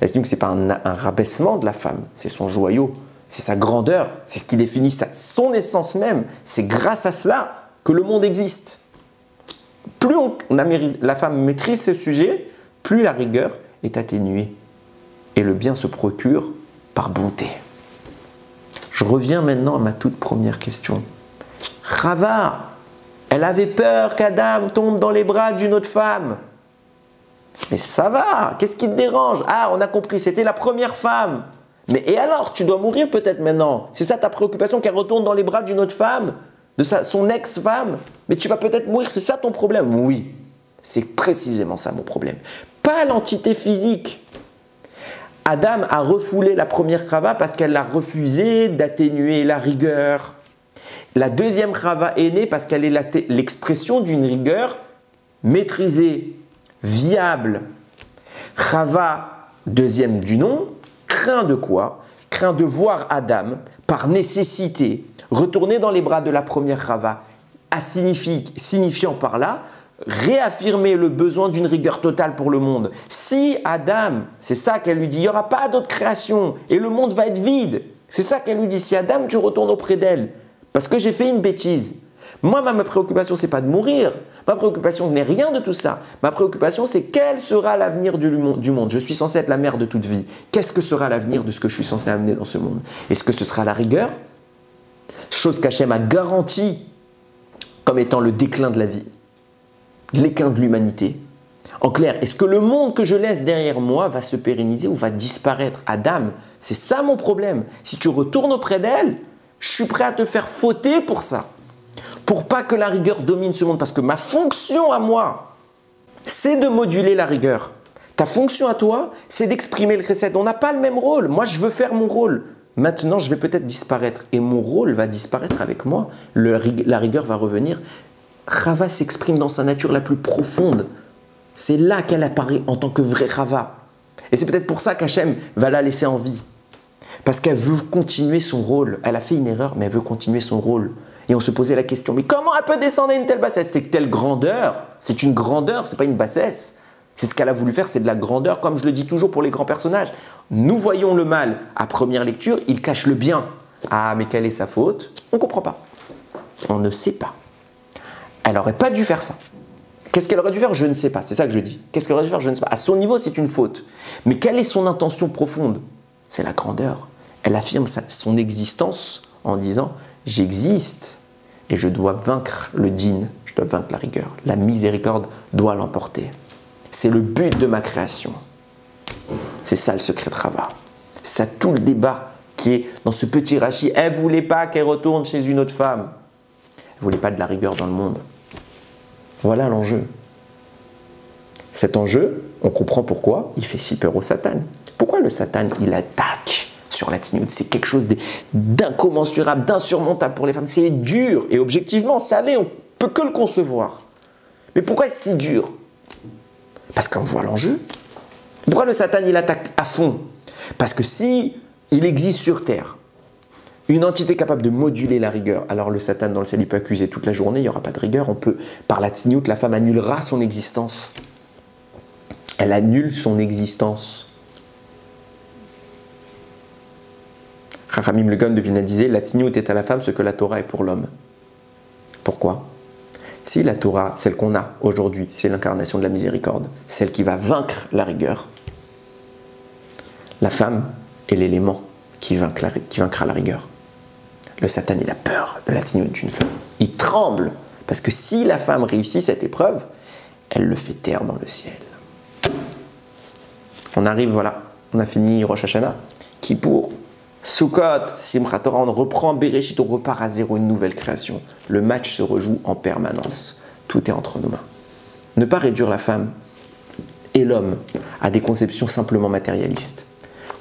Speaker 1: La tzniut, ce n'est pas un rabaissement de la femme. C'est son joyau, c'est sa grandeur, c'est ce qui définit son essence même. C'est grâce à cela que le monde existe. Plus la femme maîtrise ce sujet, plus la rigueur est atténuée. Et le bien se procure par bonté. Je reviens maintenant à ma toute première question. Chava, elle avait peur qu'Adam tombe dans les bras d'une autre femme. Mais ça va, qu'est-ce qui te dérange? Ah, on a compris, c'était la première femme. Mais et alors, tu dois mourir peut-être maintenant. C'est ça ta préoccupation, qu'elle retourne dans les bras d'une autre femme, de son ex-femme. Mais tu vas peut-être mourir, c'est ça ton problème? Oui, c'est précisément ça mon problème. Pas l'entité physique. Adam a refoulé la première Chava parce qu'elle a refusé d'atténuer la rigueur. La deuxième Chava est née parce qu'elle est l'expression d'une rigueur maîtrisée, viable. Chava, deuxième du nom, craint de quoi? Craint de voir Adam, par nécessité, retourner dans les bras de la première Chava, signifiant par là réaffirmer le besoin d'une rigueur totale pour le monde. Si Adam, c'est ça qu'elle lui dit, il n'y aura pas d'autre création et le monde va être vide. C'est ça qu'elle lui dit. Si Adam, tu retournes auprès d'elle, parce que j'ai fait une bêtise. Moi, ma préoccupation, ce n'est pas de mourir. Ma préoccupation n'est rien de tout ça. Ma préoccupation, c'est quel sera l'avenir du monde. Je suis censé être la mère de toute vie. Qu'est-ce que sera l'avenir de ce que je suis censé amener dans ce monde? Est-ce que ce sera la rigueur? Chose qu'Hachem a garantie comme étant le déclin de la vie, l'éclin de l'humanité. En clair, est-ce que le monde que je laisse derrière moi va se pérenniser ou va disparaître? Adam, c'est ça mon problème. Si tu retournes auprès d'elle, je suis prêt à te faire fauter pour ça. Pour pas que la rigueur domine ce monde. Parce que ma fonction à moi, c'est de moduler la rigueur. Ta fonction à toi, c'est d'exprimer le chesed. On n'a pas le même rôle. Moi, je veux faire mon rôle. Maintenant, je vais peut-être disparaître. Et mon rôle va disparaître avec moi. La rigueur va revenir. Chava s'exprime dans sa nature la plus profonde. C'est là qu'elle apparaît en tant que vraie Chava. Et c'est peut-être pour ça qu'Hachem va la laisser en vie. Parce qu'elle veut continuer son rôle. Elle a fait une erreur, mais elle veut continuer son rôle. Et on se posait la question, mais comment elle peut descendre à une telle bassesse? C'est telle grandeur. C'est une grandeur, c'est pas une bassesse. C'est ce qu'elle a voulu faire, c'est de la grandeur, comme je le dis toujours pour les grands personnages. Nous voyons le mal à première lecture, il cache le bien. Ah, mais quelle est sa faute? On ne comprend pas. On ne sait pas. Elle n'aurait pas dû faire ça. Qu'est-ce qu'elle aurait dû faire? Je ne sais pas. C'est ça que je dis. Qu'est-ce qu'elle aurait dû faire? Je ne sais pas. À son niveau, c'est une faute. Mais quelle est son intention profonde? C'est la grandeur. Elle affirme son existence en disant « J'existe et je dois vaincre le din, je dois vaincre la rigueur. La miséricorde doit l'emporter. C'est le but de ma création. » C'est ça le secret de Chava. C'est ça tout le débat qui est dans ce petit rachis. Elle ne voulait pas qu'elle retourne chez une autre femme. Elle ne voulait pas de la rigueur dans le monde. Voilà l'enjeu. Cet enjeu, on comprend pourquoi il fait si peur au Satan. Pourquoi le Satan, il attaque sur la tzniut? C'est quelque chose d'incommensurable, d'insurmontable pour les femmes. C'est dur et objectivement, ça l'est, on ne peut que le concevoir. Mais pourquoi est-ce si dur? Parce qu'on voit l'enjeu. Pourquoi le Satan, il attaque à fond? Parce que si il existe sur Terre une entité capable de moduler la rigueur, alors le Satan dans le ciel, il peut accuser toute la journée, il n'y aura pas de rigueur. On peut, par la tzniut, la femme annulera son existence. Elle annule son existence. Chachamim le Gaon de Vilna disait, la tzniut est à la femme ce que la Torah est pour l'homme. Pourquoi? Si la Torah, celle qu'on a aujourd'hui, c'est l'incarnation de la miséricorde, celle qui va vaincre la rigueur, la femme est l'élément qui vaincra la rigueur. Le Satan, il a peur de la tzniut d'une femme. Il tremble, parce que si la femme réussit cette épreuve, elle le fait taire dans le ciel. On arrive, voilà, on a fini Rosh Hashanah, Kippour, Sukkot, Simchat Torah, on reprend Bereshit, on repart à zéro, une nouvelle création. Le match se rejoue en permanence. Tout est entre nos mains. Ne pas réduire la femme et l'homme à des conceptions simplement matérialistes.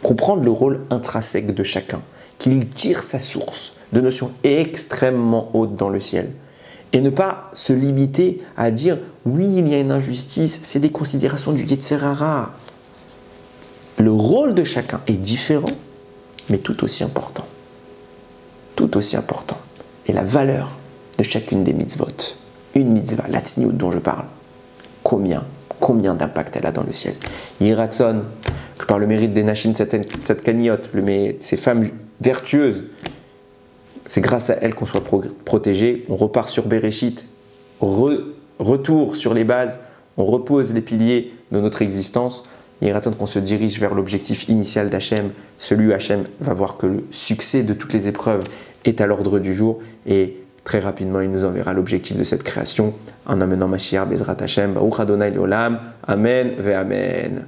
Speaker 1: Comprendre le rôle intrinsèque de chacun, qu'il tire sa source de notions extrêmement hautes dans le ciel. Et ne pas se limiter à dire oui, il y a une injustice, c'est des considérations du Yetzer Hara. Le rôle de chacun est différent, mais tout aussi important. Tout aussi important. Et la valeur de chacune des mitzvot, une mitzvah, la tzniut dont je parle, combien d'impact elle a dans le ciel. Yiratson, que par le mérite des Nashim Tzadkaniot, ces femmes vertueuses, c'est grâce à elles qu'on soit protégé. On repart sur Bereshit, retour sur les bases, on repose les piliers de notre existence. Yiratson qu'on se dirige vers l'objectif initial d'Hachem, celui où Hachem va voir que le succès de toutes les épreuves est à l'ordre du jour et très rapidement il nous enverra l'objectif de cette création en amenant Mashiach Bezrat Hachem, Baruch Adonai Leolam, Amen ve Amen.